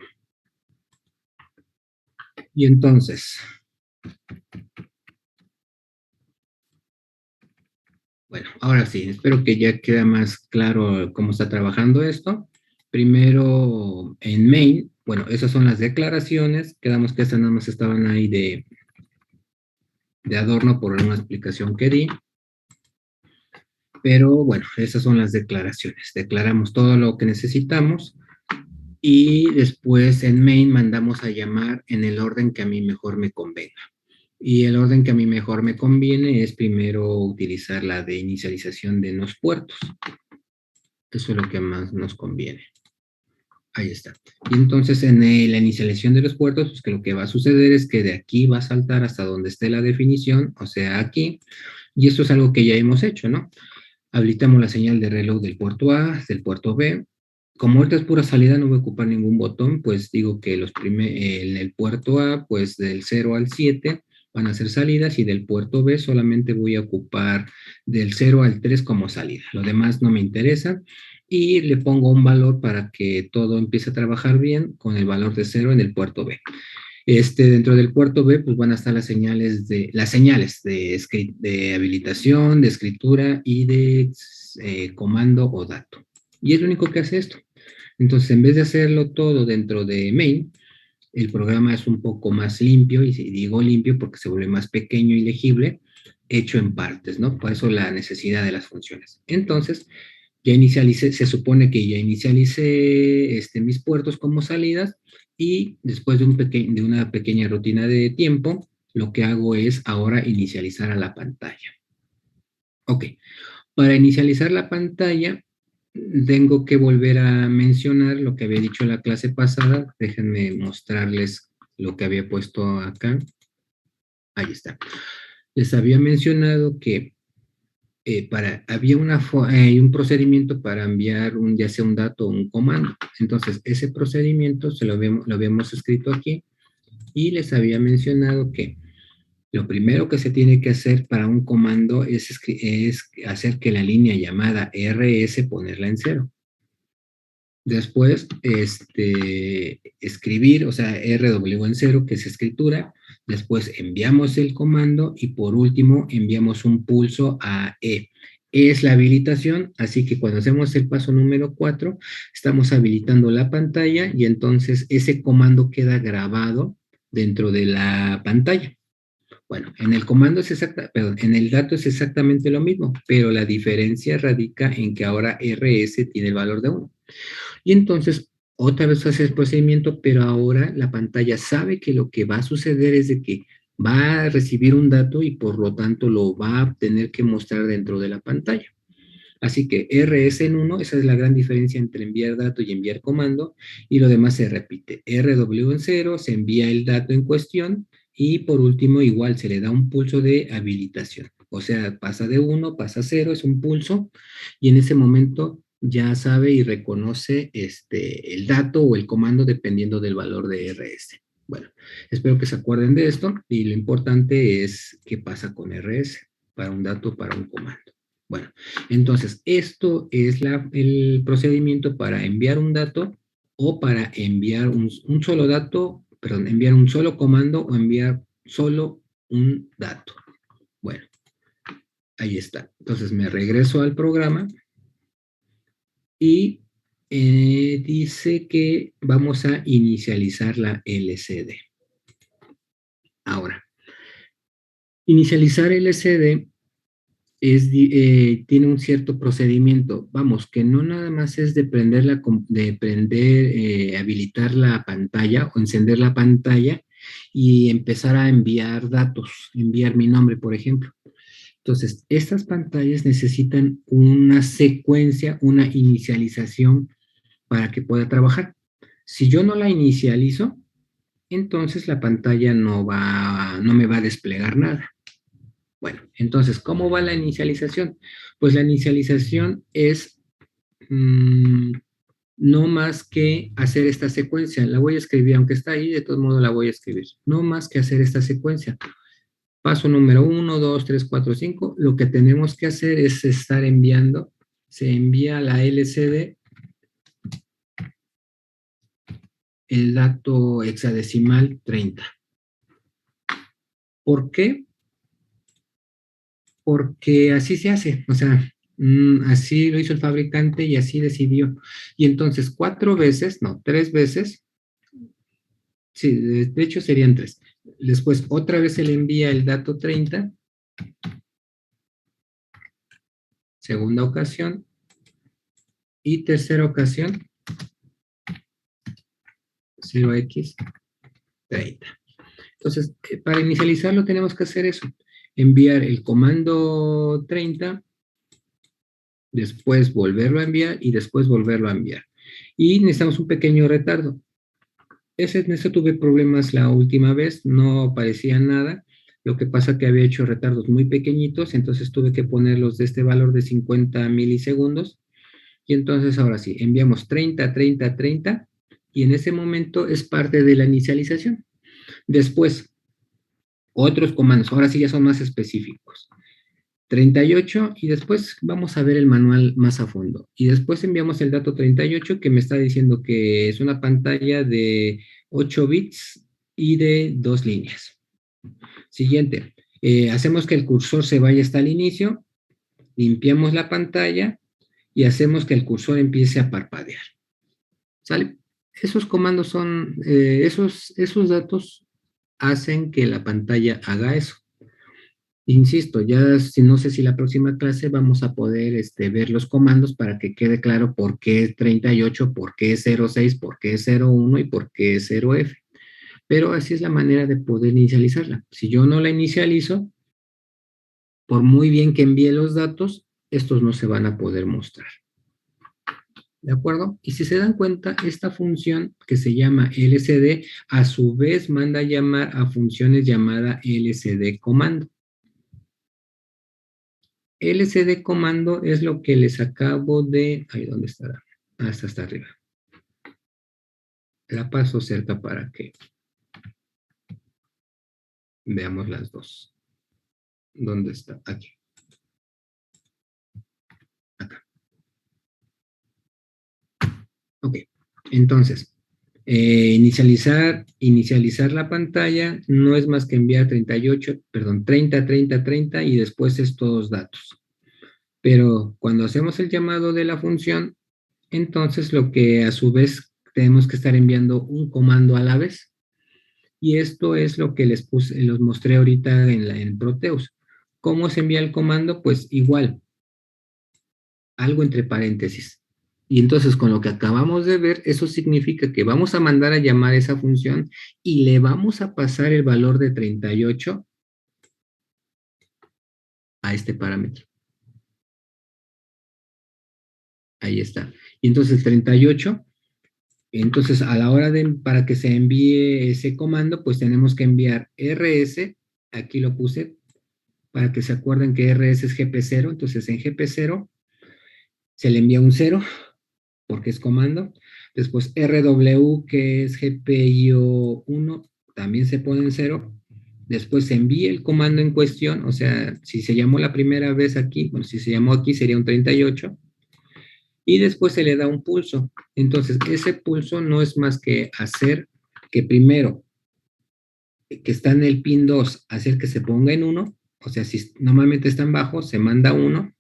A: Y entonces, bueno, ahora sí, espero que ya queda más claro cómo está trabajando esto. Primero, en main, bueno, esas son las declaraciones. Quedamos que estas nada más estaban ahí de adorno por una explicación que di. Pero bueno, esas son las declaraciones. Declaramos todo lo que necesitamos y después en main mandamos a llamar en el orden que a mí mejor me convenga. Y el orden que a mí mejor me conviene es primero utilizar la de inicialización de los puertos. Eso es lo que más nos conviene. Ahí está. Y entonces en la inicialización de los puertos, pues que lo que va a suceder es que de aquí va a saltar hasta donde esté la definición, o sea, aquí. Y esto es algo que ya hemos hecho, ¿no? Habilitamos la señal de reloj del puerto A, del puerto B. Como ahorita es pura salida, no voy a ocupar ningún botón, pues digo que en el puerto A, pues del 0 al 7 van a ser salidas y del puerto B solamente voy a ocupar del 0 al 3 como salida. Lo demás no me interesa y le pongo un valor para que todo empiece a trabajar bien con el valor de 0 en el puerto B. Dentro del puerto B, pues van a estar las señales de habilitación, de escritura y de comando o dato. Y es lo único que hace esto. Entonces, en vez de hacerlo todo dentro de main, el programa es un poco más limpio, y digo limpio porque se vuelve más pequeño y legible, hecho en partes, ¿no? Por eso la necesidad de las funciones. Entonces, ya inicialicé, se supone que ya inicialicé mis puertos como salidas y después de una pequeña rutina de tiempo, lo que hago es ahora inicializar a la pantalla. Ok, para inicializar la pantalla, tengo que volver a mencionar lo que había dicho en la clase pasada. Déjenme mostrarles lo que había puesto acá. Ahí está. Les había mencionado que había un procedimiento para enviar ya sea un dato o un comando. Entonces, ese procedimiento lo habíamos escrito aquí y les había mencionado que lo primero que se tiene que hacer para un comando es hacer que la línea llamada rs ponerla en 0. Después, escribir, o sea, RW en 0, que es escritura. Después enviamos el comando y por último enviamos un pulso a E. Es la habilitación, así que cuando hacemos el paso número 4, estamos habilitando la pantalla y entonces ese comando queda grabado dentro de la pantalla. Bueno, en el comando en el dato es exactamente lo mismo, pero la diferencia radica en que ahora RS tiene el valor de 1. Y entonces, otra vez hace el procedimiento, pero ahora la pantalla sabe que lo que va a suceder es de que va a recibir un dato y por lo tanto lo va a tener que mostrar dentro de la pantalla. Así que RS en 1, esa es la gran diferencia entre enviar dato y enviar comando, y lo demás se repite. RW en 0, se envía el dato en cuestión, y por último igual se le da un pulso de habilitación. O sea, pasa de 1, pasa a 0, es un pulso, y en ese momento ya sabe y reconoce el dato o el comando dependiendo del valor de RS. Bueno, espero que se acuerden de esto, y lo importante es qué pasa con RS para un dato, para un comando. Bueno, entonces esto es el procedimiento para enviar un dato o para enviar un solo dato, perdón, enviar un solo comando o enviar solo un dato. Bueno, ahí está. Entonces me regreso al programa y dice que vamos a inicializar la LCD. Ahora, inicializar LCD tiene un cierto procedimiento, vamos, que no nada más es de habilitar la pantalla o encender la pantalla y empezar a enviar datos, enviar mi nombre, por ejemplo. Entonces, estas pantallas necesitan una secuencia, una inicialización para que pueda trabajar. Si yo no la inicializo, entonces la pantalla no me va a desplegar nada. Bueno, entonces, ¿cómo va la inicialización? Pues la inicialización es no más que hacer esta secuencia. La voy a escribir, aunque está ahí, de todos modos la voy a escribir. No más que hacer esta secuencia. Paso número 1, 2, 3, 4, 5. Lo que tenemos que hacer es estar enviando. Se envía la LCD el dato hexadecimal 30. ¿Por qué? Porque así se hace, o sea, así lo hizo el fabricante y así decidió. Y entonces 4 veces, no, 3 veces, sí, de hecho serían 3. Después otra vez se le envía el dato 30, segunda ocasión, y tercera ocasión, 0x 30. Entonces, para inicializarlo tenemos que hacer eso, enviar el comando 30, después volverlo a enviar y después volverlo a enviar. Y necesitamos un pequeño retardo. En ese tuve problemas la última vez, no aparecía nada. Lo que pasa que había hecho retardos muy pequeñitos, entonces tuve que ponerlos de este valor de 50 milisegundos. Y entonces ahora sí, enviamos 30, 30, 30, y en ese momento es parte de la inicialización. Después, otros comandos, ahora sí ya son más específicos. 38 y después vamos a ver el manual más a fondo. Y después enviamos el dato 38 que me está diciendo que es una pantalla de 8 bits y de 2 líneas. Siguiente, hacemos que el cursor se vaya hasta el inicio, limpiamos la pantalla y hacemos que el cursor empiece a parpadear. ¿Sale? Esos comandos son, esos datos hacen que la pantalla haga eso. Insisto, ya no sé si la próxima clase vamos a poder ver los comandos para que quede claro por qué es 38, por qué es 06, por qué es 01 y por qué es 0F. Pero así es la manera de poder inicializarla. Si yo no la inicializo, por muy bien que envíe los datos, estos no se van a poder mostrar. ¿De acuerdo? Y si se dan cuenta, esta función que se llama LCD, a su vez manda a llamar a funciones llamada LCD comando. LCD comando es lo que les acabo de... Ahí, ¿dónde estará? Hasta arriba. La paso cerca para que veamos las dos. ¿Dónde está? Aquí. Acá. Ok. Entonces, inicializar la pantalla no es más que enviar 38, perdón, 30, 30, 30 y después estos datos. Pero cuando hacemos el llamado de la función, entonces lo que a su vez tenemos que estar enviando un comando a la vez. Y esto es lo que les mostré ahorita en Proteus. ¿Cómo se envía el comando? Pues igual, algo entre paréntesis. Y entonces con lo que acabamos de ver, eso significa que vamos a mandar a llamar esa función y le vamos a pasar el valor de 38 a este parámetro. Ahí está. Y entonces 38, entonces a la hora para que se envíe ese comando, pues tenemos que enviar rs, aquí lo puse, para que se acuerden que rs es gp0, entonces en gp0 se le envía un 0, porque es comando. Después rw, que es GPIO1, también se pone en 0. Después se envía el comando en cuestión, o sea, si se llamó la primera vez aquí, bueno, si se llamó aquí sería un 38. Y después se le da un pulso. Entonces, ese pulso no es más que hacer que primero, que está en el pin 2, hacer que se ponga en 1. O sea, si normalmente está en bajo, se manda 1.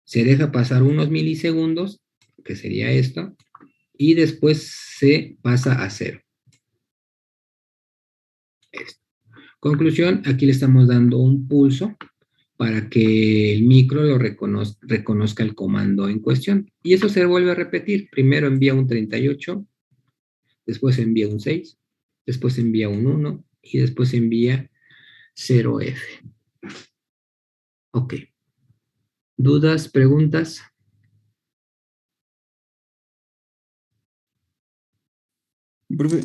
A: Se deja pasar unos milisegundos, que sería esto, y después se pasa a 0. Esto. Conclusión, aquí le estamos dando un pulso para que el micro lo reconozca el comando en cuestión. Y eso se vuelve a repetir. Primero envía un 38, después envía un 6, después envía un 1 y después envía 0F. Ok. ¿Dudas, preguntas?
D: Profe,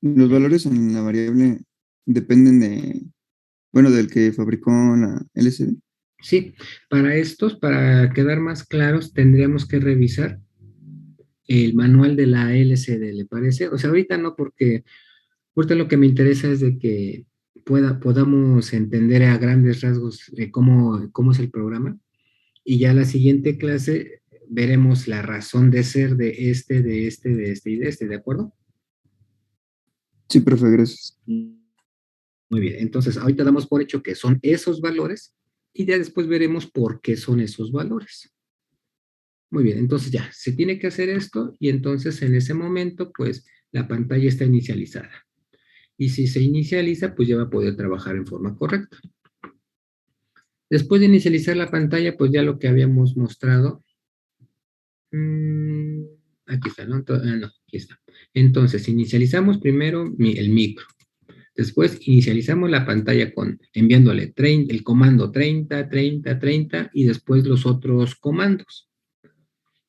D: los valores en la variable dependen del que fabricó la LCD.
A: Sí, para estos, para quedar más claros, tendríamos que revisar el manual de la LCD, ¿le parece? O sea, ahorita no, porque ahorita lo que me interesa es de que podamos entender a grandes rasgos cómo es el programa. Y ya la siguiente clase veremos la razón de ser de este, de este, de este y de este, ¿de acuerdo?
D: Sí, profe, gracias.
A: Muy bien, entonces ahorita damos por hecho que son esos valores y ya después veremos por qué son esos valores. Muy bien, entonces ya, se tiene que hacer esto y entonces en ese momento, pues, la pantalla está inicializada. Y si se inicializa, pues ya va a poder trabajar en forma correcta. Después de inicializar la pantalla, pues ya lo que habíamos mostrado. Aquí está, ¿no? No, aquí está. Entonces, inicializamos primero el micro. Después inicializamos la pantalla enviándole el comando 30, 30, 30 y después los otros comandos.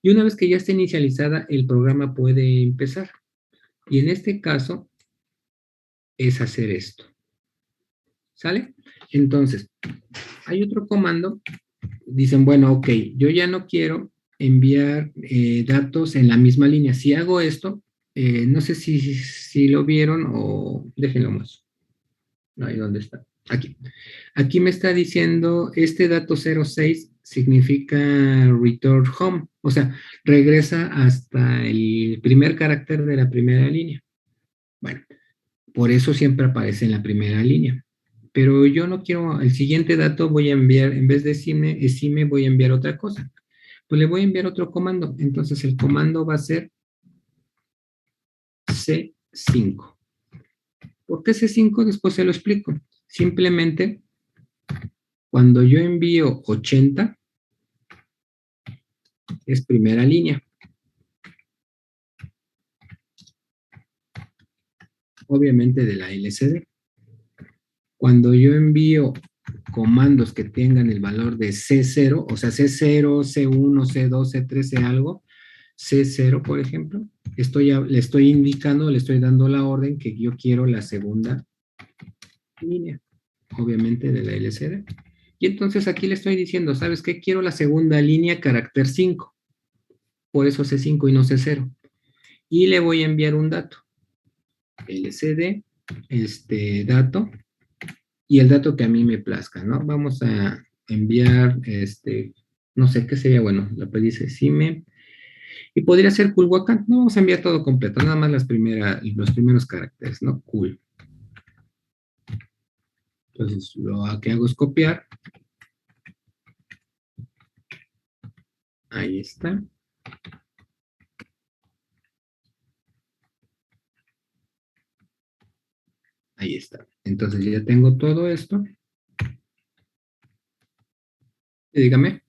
A: Y una vez que ya esté inicializada, el programa puede empezar. Y en este caso, es hacer esto. ¿Sale? Entonces, hay otro comando. Dicen, bueno, ok, yo ya no quiero enviar datos en la misma línea. Si hago esto, no sé si lo vieron o déjenlo más. Ahí, ¿dónde está? Aquí. Aquí me está diciendo, este dato 06 significa return home, o sea, regresa hasta el primer carácter de la primera línea. Bueno, por eso siempre aparece en la primera línea. Pero yo no quiero, el siguiente dato voy a enviar, en vez de SIME voy a enviar otra cosa. Pues le voy a enviar otro comando. Entonces el comando va a ser C5. ¿Por qué C5? Después se lo explico. Simplemente, cuando yo envío 80, es primera línea. Obviamente de la LCD. Cuando yo envío comandos que tengan el valor de C0, o sea, C0, C1, C2, C3, C algo, C0, por ejemplo, le estoy indicando, le estoy dando la orden que yo quiero la segunda línea, obviamente de la LCD. Y entonces aquí le estoy diciendo, ¿sabes qué? Quiero la segunda línea, carácter 5. Por eso C5 y no C0. Y le voy a enviar un dato. LCD, dato, y el dato que a mí me plazca, ¿no? Vamos a enviar, no sé qué sería bueno, la dice SIME, y podría ser Culhuacán. No vamos a enviar todo completo, nada más los primeros caracteres, ¿no? Cool. Entonces, lo que hago es copiar. Ahí está. Ahí está. Entonces, ya tengo todo esto. Y dígame.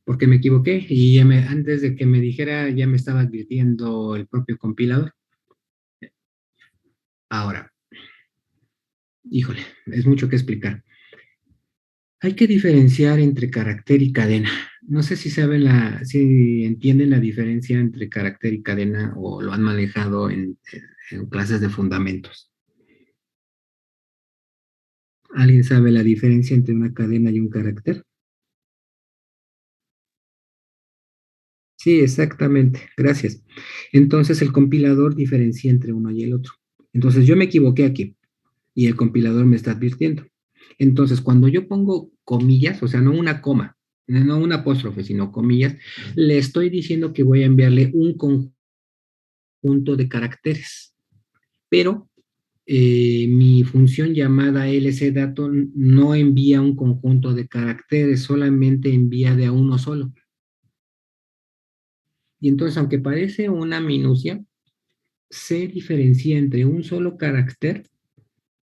A: Porque me equivoqué y antes de que me dijera ya me estaba advirtiendo el propio compilador. Ahora, híjole, es mucho que explicar. Hay que diferenciar entre carácter y cadena. No sé si saben si entienden la diferencia entre carácter y cadena o lo han manejado en clases de fundamentos. ¿Alguien sabe la diferencia entre una cadena y un carácter? Sí, exactamente. Gracias. Entonces el compilador diferencia entre uno y el otro. Entonces yo me equivoqué aquí y el compilador me está advirtiendo. Entonces, cuando yo pongo comillas, o sea, no una coma, no un apóstrofe, sino comillas, le estoy diciendo que voy a enviarle un conjunto de caracteres. Pero mi función llamada lcdato no envía un conjunto de caracteres, solamente envía de a uno solo. Y entonces, aunque parece una minucia, se diferencia entre un solo carácter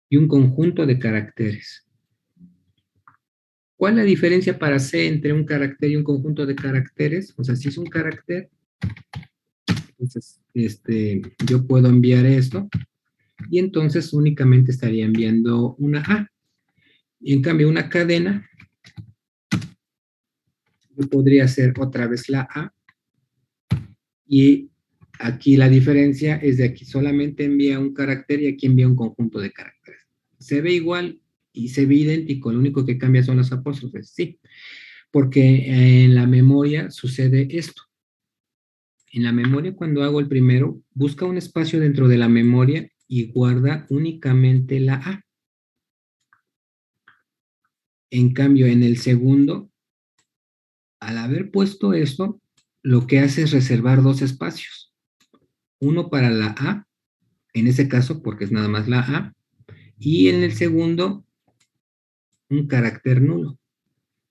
A: y un conjunto de caracteres. ¿Cuál es la diferencia para C entre un carácter y un conjunto de caracteres? O sea, si es un carácter, entonces yo puedo enviar esto y entonces únicamente estaría enviando una A. Y en cambio una cadena, yo podría hacer otra vez la A y aquí la diferencia es de aquí solamente envía un carácter y aquí envía un conjunto de caracteres. Se ve igual y se ve idéntico, lo único que cambia son los apóstrofes, sí, porque en la memoria sucede esto. En la memoria, cuando hago el primero, busca un espacio dentro de la memoria y guarda únicamente la A. En cambio, en el segundo, al haber puesto esto, lo que hace es reservar dos espacios. Uno para la A, en ese caso, porque es nada más la A, y en el segundo, un carácter nulo.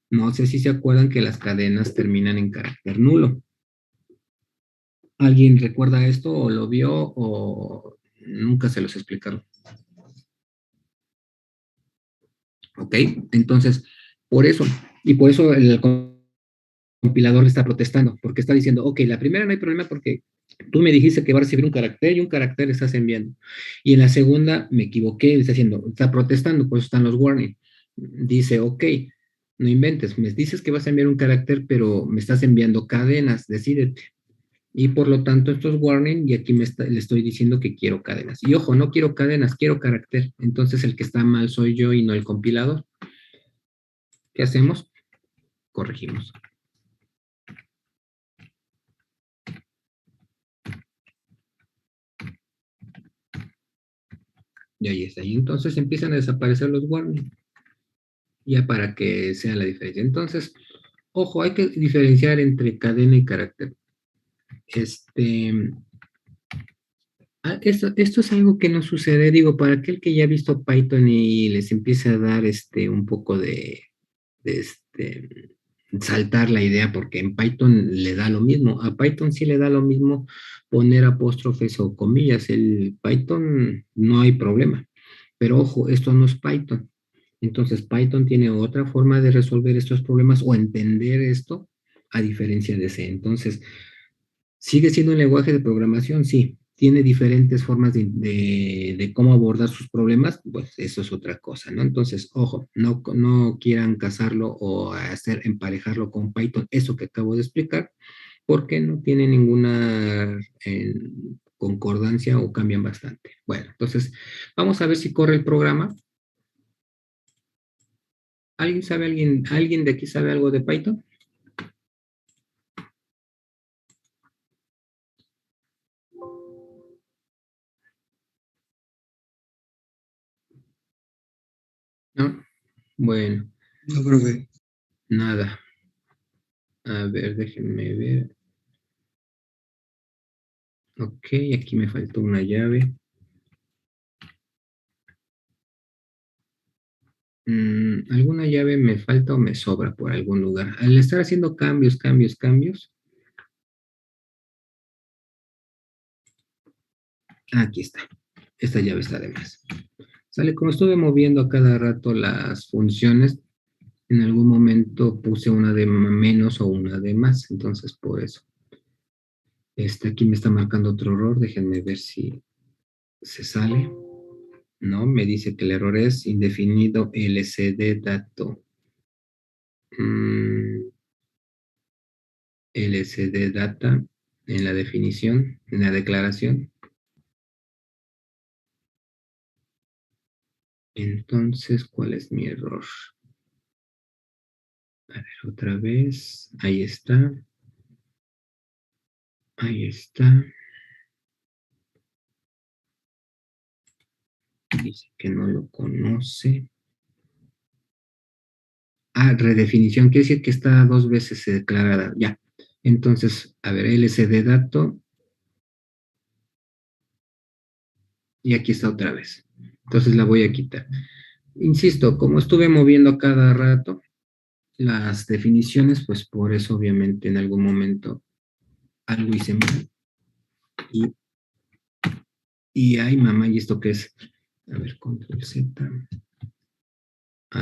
A: No sé si se acuerdan que las cadenas terminan en carácter nulo. ¿Alguien recuerda esto o lo vio o nunca se los explicaron? ¿Ok? Entonces, por eso, y por eso el compilador le está protestando, porque está diciendo, ok, la primera no hay problema porque tú me dijiste que va a recibir un carácter y un carácter estás enviando. Y en la segunda me equivoqué, está protestando, pues están los warning. Dice, ok, no inventes, me dices que vas a enviar un carácter, pero me estás enviando cadenas, decídete. Y por lo tanto, esto es warning y aquí le estoy diciendo que quiero cadenas. Y ojo, no quiero cadenas, quiero carácter. Entonces el que está mal soy yo y no el compilador. ¿Qué hacemos? Corregimos. Y ahí está. Y entonces empiezan a desaparecer los warnings. Ya para que sea la diferencia. Entonces, ojo, hay que diferenciar entre cadena y carácter. Esto es algo que no sucede, digo, para aquel que ya ha visto Python y les empieza a dar un poco de saltar la idea, porque en Python le da lo mismo. A Python sí le da lo mismo poner apóstrofes o comillas. El Python no hay problema. Pero ojo, esto no es Python. Entonces, Python tiene otra forma de resolver estos problemas o entender esto a diferencia de C. Entonces, ¿sigue siendo un lenguaje de programación? Sí. ¿Tiene diferentes formas de cómo abordar sus problemas? Pues eso es otra cosa, ¿no? Entonces, ojo, no quieran casarlo o emparejarlo con Python, eso que acabo de explicar, porque no tiene ninguna concordancia o cambian bastante. Bueno, entonces, vamos a ver si corre el programa. ¿Alguien de aquí sabe algo de Python? ¿No? Bueno,
D: No, profe.
A: nada. A ver, déjenme ver. Ok, aquí me faltó una llave. ¿Alguna llave me falta o me sobra por algún lugar? Al estar haciendo cambios, aquí está. Esta llave está de más. Sale, como estuve moviendo a cada rato las funciones, en algún momento puse una de menos o una de más, entonces por eso. Aquí me está marcando otro error, déjenme ver si se sale. No, me dice que el error es indefinido LCD dato. LCD data en la definición, en la declaración. Entonces, ¿cuál es mi error? A ver, otra vez. Ahí está. Ahí está. Dice que no lo conoce. Redefinición, quiere decir que está dos veces declarada. Ya. Entonces, a ver, LCD dato. Y aquí está otra vez. Entonces la voy a quitar. Insisto, como estuve moviendo cada rato las definiciones, pues por eso obviamente en algún momento algo hice mal. Y ay, mamá, ¿y esto qué es? A ver, control Z.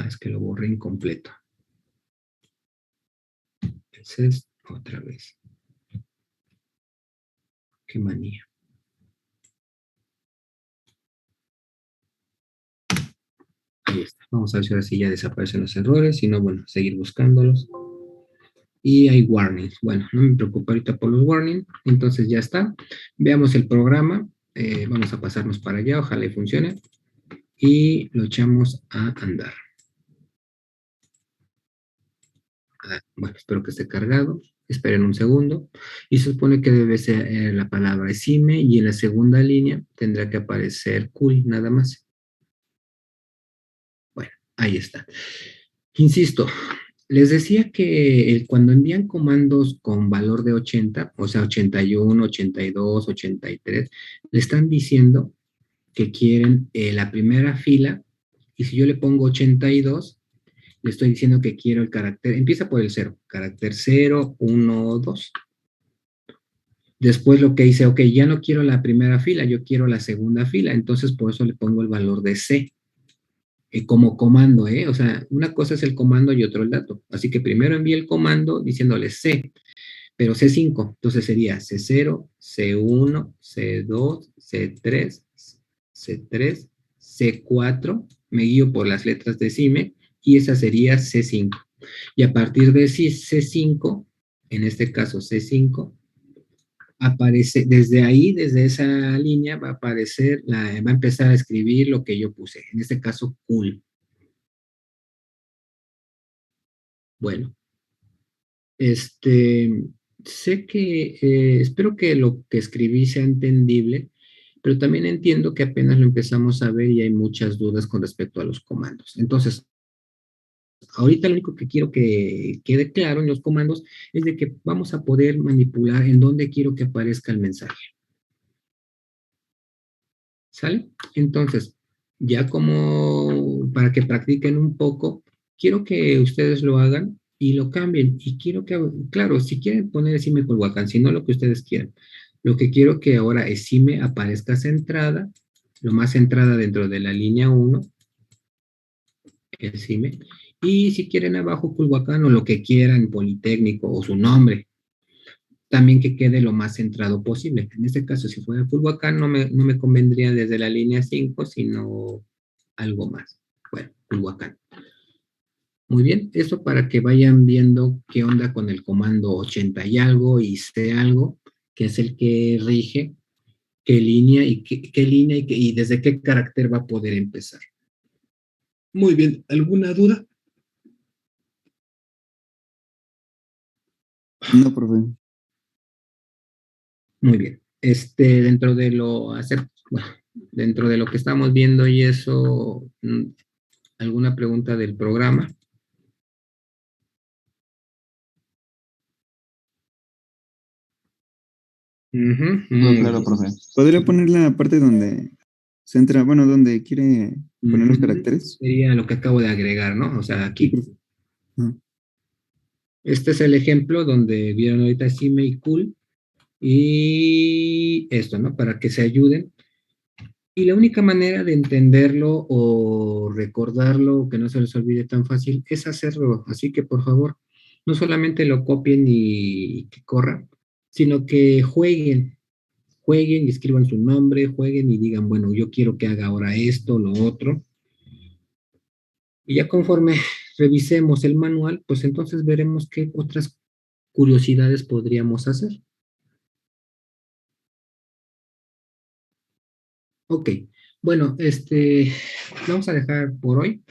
A: Es que lo borré incompleto. Ese es otra vez. Qué manía. Ahí está. Vamos a ver si ahora sí ya desaparecen los errores. Si no, bueno, seguir buscándolos. Y hay warnings. Bueno, no me preocupo ahorita por los warnings. Entonces ya está. Veamos el programa. Vamos a pasarnos para allá. Ojalá y funcione. Y lo echamos a andar. Bueno, espero que esté cargado. Esperen un segundo. Y se supone que debe ser la palabra exime y en la segunda línea tendrá que aparecer cool, nada más. Bueno, ahí está. Insisto, les decía que cuando envían comandos con valor de 80, o sea, 81, 82, 83, le están diciendo que quieren la primera fila, y si yo le pongo 82, le estoy diciendo que quiero el carácter, empieza por el 0, carácter 0, 1, 2. Después lo que dice, ok, ya no quiero la primera fila, yo quiero la segunda fila, entonces por eso le pongo el valor de C. Como comando, ¿eh? O sea, una cosa es el comando y otro el dato. Así que primero envíe el comando diciéndole C, pero C5. Entonces sería C0, C1, C2, C3, C3, C4. Me guío por las letras de CIME y esa sería C5. Y a partir de C5, en este caso C5, aparece, desde ahí, desde esa línea, va a aparecer, va a empezar a escribir lo que yo puse. En este caso, cool. Bueno, sé que, espero que lo que escribí sea entendible, pero también entiendo que apenas lo empezamos a ver y hay muchas dudas con respecto a los comandos. Entonces, ahorita lo único que quiero que quede claro en los comandos es de que vamos a poder manipular en dónde quiero que aparezca el mensaje. ¿Sale? Entonces, ya como para que practiquen un poco, quiero que ustedes lo hagan y lo cambien. Y quiero que, claro, si quieren poner Esime Culhuacán, si no lo que ustedes quieran. Lo que quiero que ahora Esime aparezca centrada, lo más centrada dentro de la línea 1, Esime. Y si quieren abajo Culhuacán o lo que quieran, Politécnico o su nombre, también que quede lo más centrado posible. En este caso, si fuera Culhuacán, no me convendría desde la línea 5, sino algo más. Bueno, Culhuacán. Muy bien, eso para que vayan viendo qué onda con el comando 80 y algo y C algo, que es el que rige qué línea y qué línea y desde qué carácter va a poder empezar. Muy bien, ¿alguna duda?
D: No, profe.
A: Muy bien. Dentro de bueno, dentro de lo que estamos viendo y eso, ¿alguna pregunta del programa?
F: Todo claro, profe.
D: ¿Podría poner la parte donde se entra, bueno, donde quiere poner los caracteres?
A: Sería lo que acabo de agregar, ¿no? O sea,
D: Sí,
A: aquí.
D: profe. Ah,
A: Este es el ejemplo donde vieron ahorita Sime y Cool y esto, ¿no? Para que se ayuden. Y la única manera de entenderlo o recordarlo, que no se les olvide tan fácil, es hacerlo. Así que, por favor, no solamente lo copien y que corran, sino que jueguen y escriban su nombre, jueguen y digan, bueno, yo quiero que haga ahora esto, lo otro. Y ya conforme revisemos el manual, pues entonces veremos qué otras curiosidades podríamos hacer. Ok, bueno, vamos a dejar por hoy.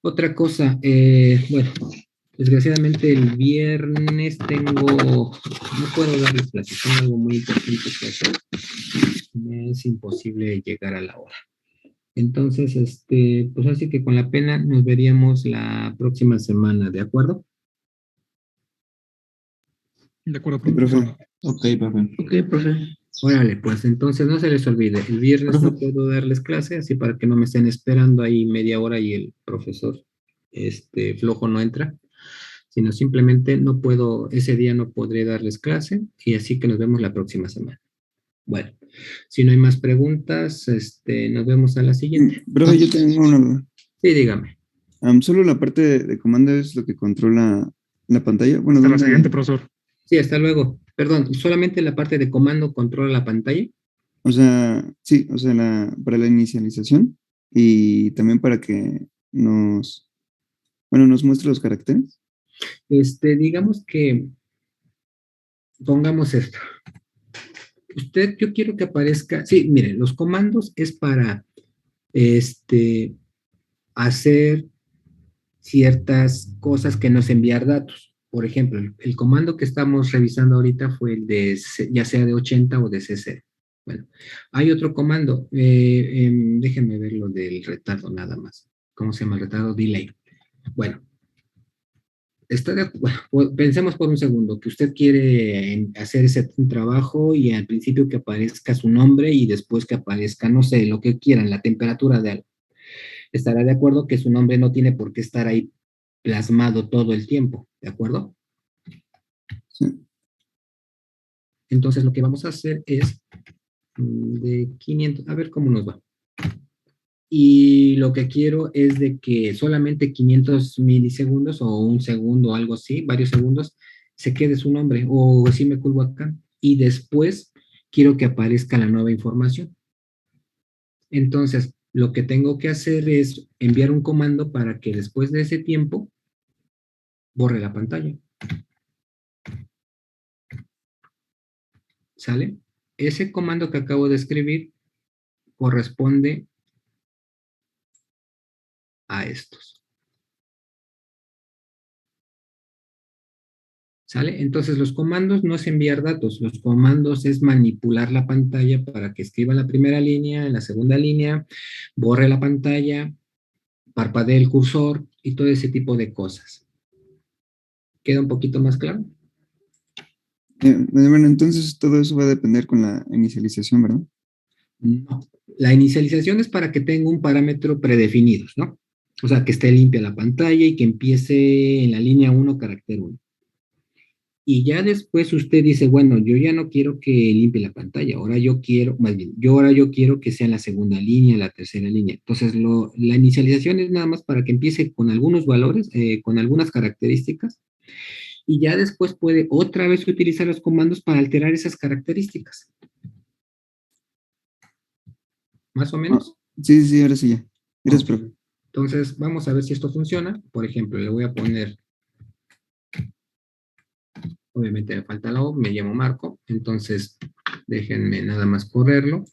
A: Otra cosa, bueno, desgraciadamente el viernes no puedo darles clases, tengo algo muy importante que hacer. Me es imposible llegar a la hora. Entonces, pues así que con la pena nos veríamos la próxima semana, ¿de acuerdo?
F: De acuerdo,
D: sí,
F: profe.
D: profe.
F: Ok, profe.
E: Ok, profe.
A: Órale, pues entonces no se les olvide, el viernes no puedo darles clase, así para que no me estén esperando ahí media hora y el profesor, flojo no entra, sino simplemente no puedo, ese día no podré darles clase y así que nos vemos la próxima semana. Bueno, si no hay más preguntas, nos vemos a la siguiente.
D: Profe, yo tengo una duda.
A: Sí, dígame.
D: Solo la parte de comando es lo que controla la pantalla. Bueno,
F: Hasta la
D: ¿dónde?
F: siguiente, profesor.
A: Sí, hasta luego. Perdón, solamente la parte de comando controla la pantalla.
D: O sea, sí, o sea, para la inicialización y también para que nos muestre los caracteres.
A: Digamos que pongamos esto. Yo quiero que aparezca, sí, miren, los comandos es para, hacer ciertas cosas que nos enviar datos. Por ejemplo, el comando que estamos revisando ahorita fue el de, ya sea de 80 o de C0. Bueno, hay otro comando, déjenme ver lo del retardo nada más. ¿Cómo se llama el retardo? Delay. Bueno, bueno, pensemos por un segundo que usted quiere hacer un trabajo y al principio que aparezca su nombre y después que aparezca, no sé, lo que quieran, la temperatura de algo. Estará de acuerdo que su nombre no tiene por qué estar ahí plasmado todo el tiempo, ¿de acuerdo?
D: Sí.
A: Entonces lo que vamos a hacer es de 500, a ver cómo nos va. Y lo que quiero es de que solamente 500 milisegundos o un segundo o algo así, varios segundos, se quede su nombre o si me curvo acá. Y después quiero que aparezca la nueva información. Entonces, lo que tengo que hacer es enviar un comando para que después de ese tiempo borre la pantalla. ¿Sale? Ese comando que acabo de escribir corresponde a estos. ¿Sale? Entonces los comandos no es enviar datos, los comandos es manipular la pantalla para que escriba la primera línea, en la segunda línea, borre la pantalla, parpadee el cursor y todo ese tipo de cosas. ¿Queda un poquito más claro?
D: Bueno, entonces todo eso va a depender con la inicialización, ¿verdad?
A: No. La inicialización es para que tenga un parámetro predefinido, ¿no? O sea, que esté limpia la pantalla y que empiece en la línea 1, carácter 1. Y ya después usted dice, bueno, yo ya no quiero que limpie la pantalla, ahora yo quiero, más bien, ahora yo quiero que sea en la segunda línea, la tercera línea. Entonces, la inicialización es nada más para que empiece con algunos valores, con algunas características, y ya después puede otra vez utilizar los comandos para alterar esas características. ¿Más o menos?
D: Sí, sí, ahora sí ya. Gracias,
A: Ok.
D: profe.
A: Entonces, vamos a ver si esto funciona. Por ejemplo, le voy a poner, obviamente me falta la O, me llamo Marco, entonces déjenme nada más correrlo.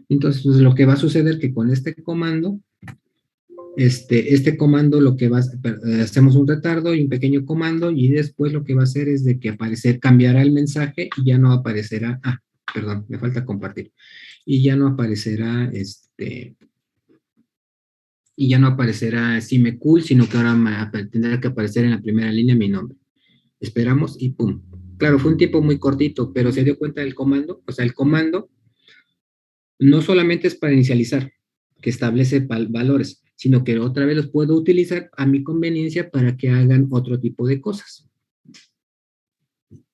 A: Entonces, pues, lo que va a suceder que con este comando, este comando lo que va a, hacemos un retardo y un pequeño comando y después lo que va a hacer es de que cambiará el mensaje y ya no aparecerá, perdón, me falta compartir, y ya no aparecerá y ya no aparecerá Sime Cool, sino que ahora tendrá que aparecer en la primera línea mi nombre. Esperamos y pum. Claro, fue un tiempo muy cortito, pero se dio cuenta del comando, o sea, el comando no solamente es para inicializar, que establece valores, sino que otra vez los puedo utilizar a mi conveniencia para que hagan otro tipo de cosas.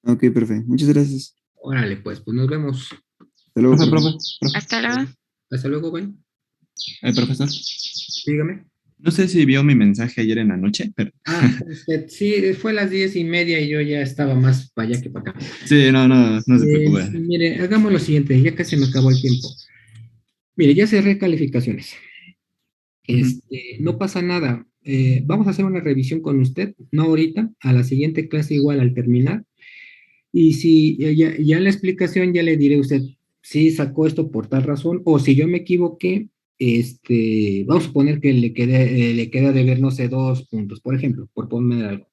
D: Ok, profe. Muchas gracias.
A: Órale, pues nos vemos.
D: Hasta luego,
F: Profe,
D: profe.
F: profe.
C: Hasta luego.
A: Hasta luego, güey.
F: Profesor.
A: Dígame.
F: No sé si vio mi mensaje ayer en la noche, pero
A: Sí, fue a las 10:30 y yo ya estaba más para allá que para acá.
F: sí, no se preocupe.
A: Mire, hagamos lo siguiente, ya casi me acabó el tiempo. Mire, ya cerré calificaciones.
F: Ujú.
A: No pasa nada. Vamos a hacer una revisión con usted, no ahorita, a la siguiente clase igual al terminar. Y si ya en la explicación ya le diré a usted si sacó esto por tal razón o si yo me equivoqué, vamos a suponer que le queda de ver, no sé, 2 puntos, por ejemplo, por poner algo.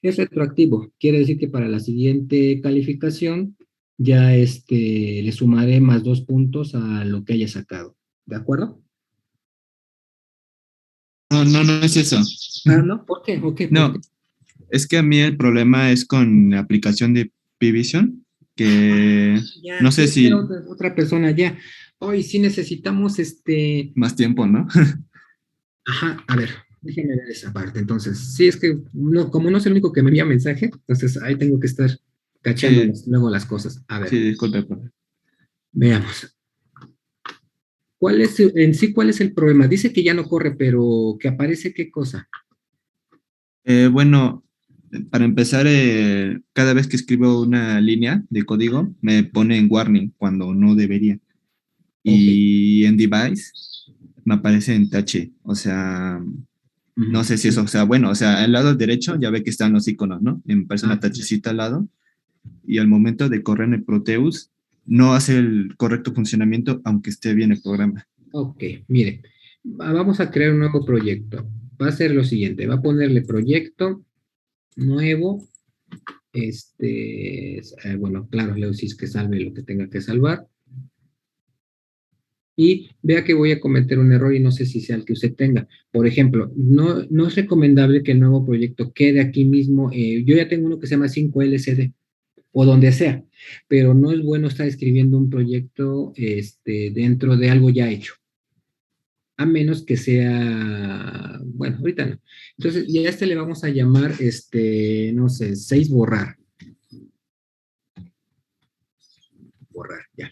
A: Es retroactivo, quiere decir que para la siguiente calificación ya le sumaré más 2 puntos a lo que haya sacado. ¿De acuerdo?
F: No es eso.
A: ¿No? ¿Por qué? ¿Por qué?
F: No, es que a mí el problema es con la aplicación de Pvision, que
A: Ya,
F: no sé
A: quiero ser
F: si
A: otra persona ya. Hoy sí necesitamos
F: más tiempo, ¿no?
A: Ajá, a ver, déjenme ver esa parte. Entonces, sí, es que no, como no es el único que me envía mensaje, entonces ahí tengo que estar cachando
F: Sí,
A: luego las cosas. A ver,
F: sí, disculpe, profe.
A: veamos. ¿Cuál es el problema? Dice que ya no corre, pero que aparece qué cosa.
F: Bueno, para empezar, cada vez que escribo una línea de código, me pone en warning cuando no debería.
A: Ok.
F: Y en device me aparece en touch. O sea, no sé si eso, o sea, bueno, o sea, al lado derecho ya ve que están los iconos, ¿no? Me aparece una tachecita al lado y al momento de correr en el Proteus no hace el correcto funcionamiento aunque esté bien el programa.
A: Ok, mire, vamos a crear un nuevo proyecto. Va a ser lo siguiente, va a ponerle proyecto nuevo, bueno, claro, le decís que salve lo que tenga que salvar. y vea que voy a cometer un error y no sé si sea el que usted tenga. Por ejemplo, no es recomendable que el nuevo proyecto quede aquí mismo. Yo ya tengo uno que se llama 5LCD o donde sea, pero no es bueno estar escribiendo un proyecto dentro de algo ya hecho, a menos que sea, bueno, ahorita no. Entonces, ya le vamos a llamar, no sé, 6 borrar. Borrar, ya.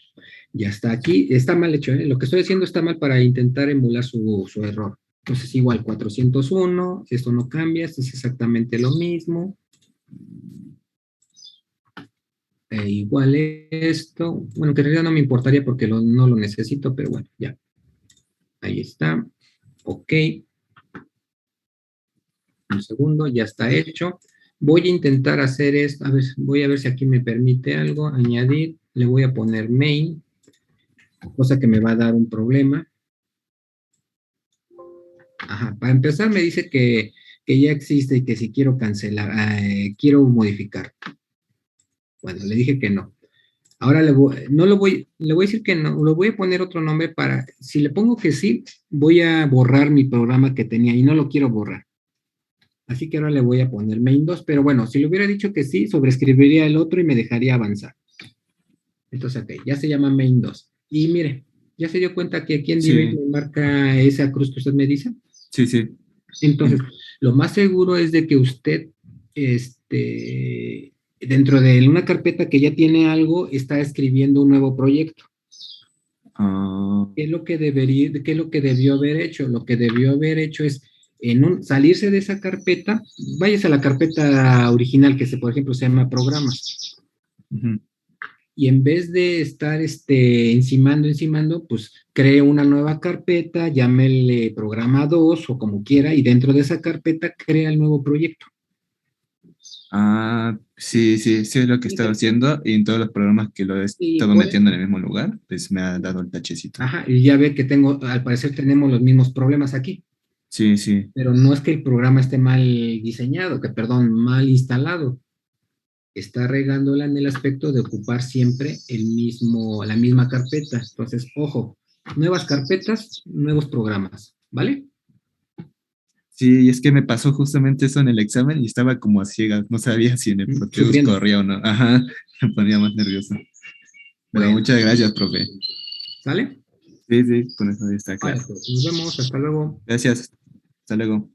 A: Ya está aquí, está mal hecho, ¿eh? Lo que estoy haciendo está mal para intentar emular su error. Entonces, igual, 401, esto no cambia, esto es exactamente lo mismo. Igual esto, bueno, que en realidad no me importaría porque no lo necesito, pero bueno, ya. Ahí está. Ok. Un segundo, ya está hecho. Voy a intentar hacer esto, a ver, voy a ver si aquí me permite algo, añadir, le voy a poner main, cosa que me va a dar un problema. Ajá, para empezar me dice que ya existe y que si quiero cancelar, quiero modificar. Bueno, le dije que no. Ahora le voy a decir que no, le voy a poner otro nombre para, si le pongo que sí, voy a borrar mi programa que tenía y no lo quiero borrar. Así que ahora le voy a poner main 2, pero bueno, si le hubiera dicho que sí, sobreescribiría el otro y me dejaría avanzar. Entonces, ok, ya se llama main 2. Y mire, ¿ya se dio cuenta que aquí en
F: Sí.
A: Debug me marca esa cruz que usted me dice?
F: Sí, sí.
A: Entonces, lo más seguro es de que usted, dentro de una carpeta que ya tiene algo, está escribiendo un nuevo proyecto.
F: Ah,
A: ¿Qué es lo que qué es lo que debió haber hecho? Lo que debió haber hecho es salirse de esa carpeta, váyase a la carpeta original que por ejemplo se llama programas.
F: ujú.
A: Y en vez de estar encimando, pues cree una nueva carpeta, llámele programa 2 o como quiera, y dentro de esa carpeta crea el nuevo proyecto.
F: Ah, sí, sí, sí es lo que he estado haciendo y en todos los programas que lo he
A: Y
F: estado
A: por
F: metiendo en el mismo lugar, pues me ha dado el tachecito.
A: Ajá, y ya ve que al parecer tenemos los mismos problemas aquí,
F: Sí, sí.
A: pero no es que el programa esté mal diseñado, mal instalado. Está regándola en el aspecto de ocupar siempre la misma carpeta. Entonces, ojo, nuevas carpetas, nuevos programas, ¿vale?
F: Sí, y es que me pasó justamente eso en el examen y estaba como a ciegas, no sabía si en el Proteus
A: Sufriendo.
F: corría o no. Ajá, me ponía más nervioso. Pero
A: Bueno,
F: muchas gracias, profe.
A: ¿sale?
F: Sí, sí, con eso ya está
A: Vale,
F: claro.
A: pues nos vemos, hasta luego.
F: Gracias, hasta luego.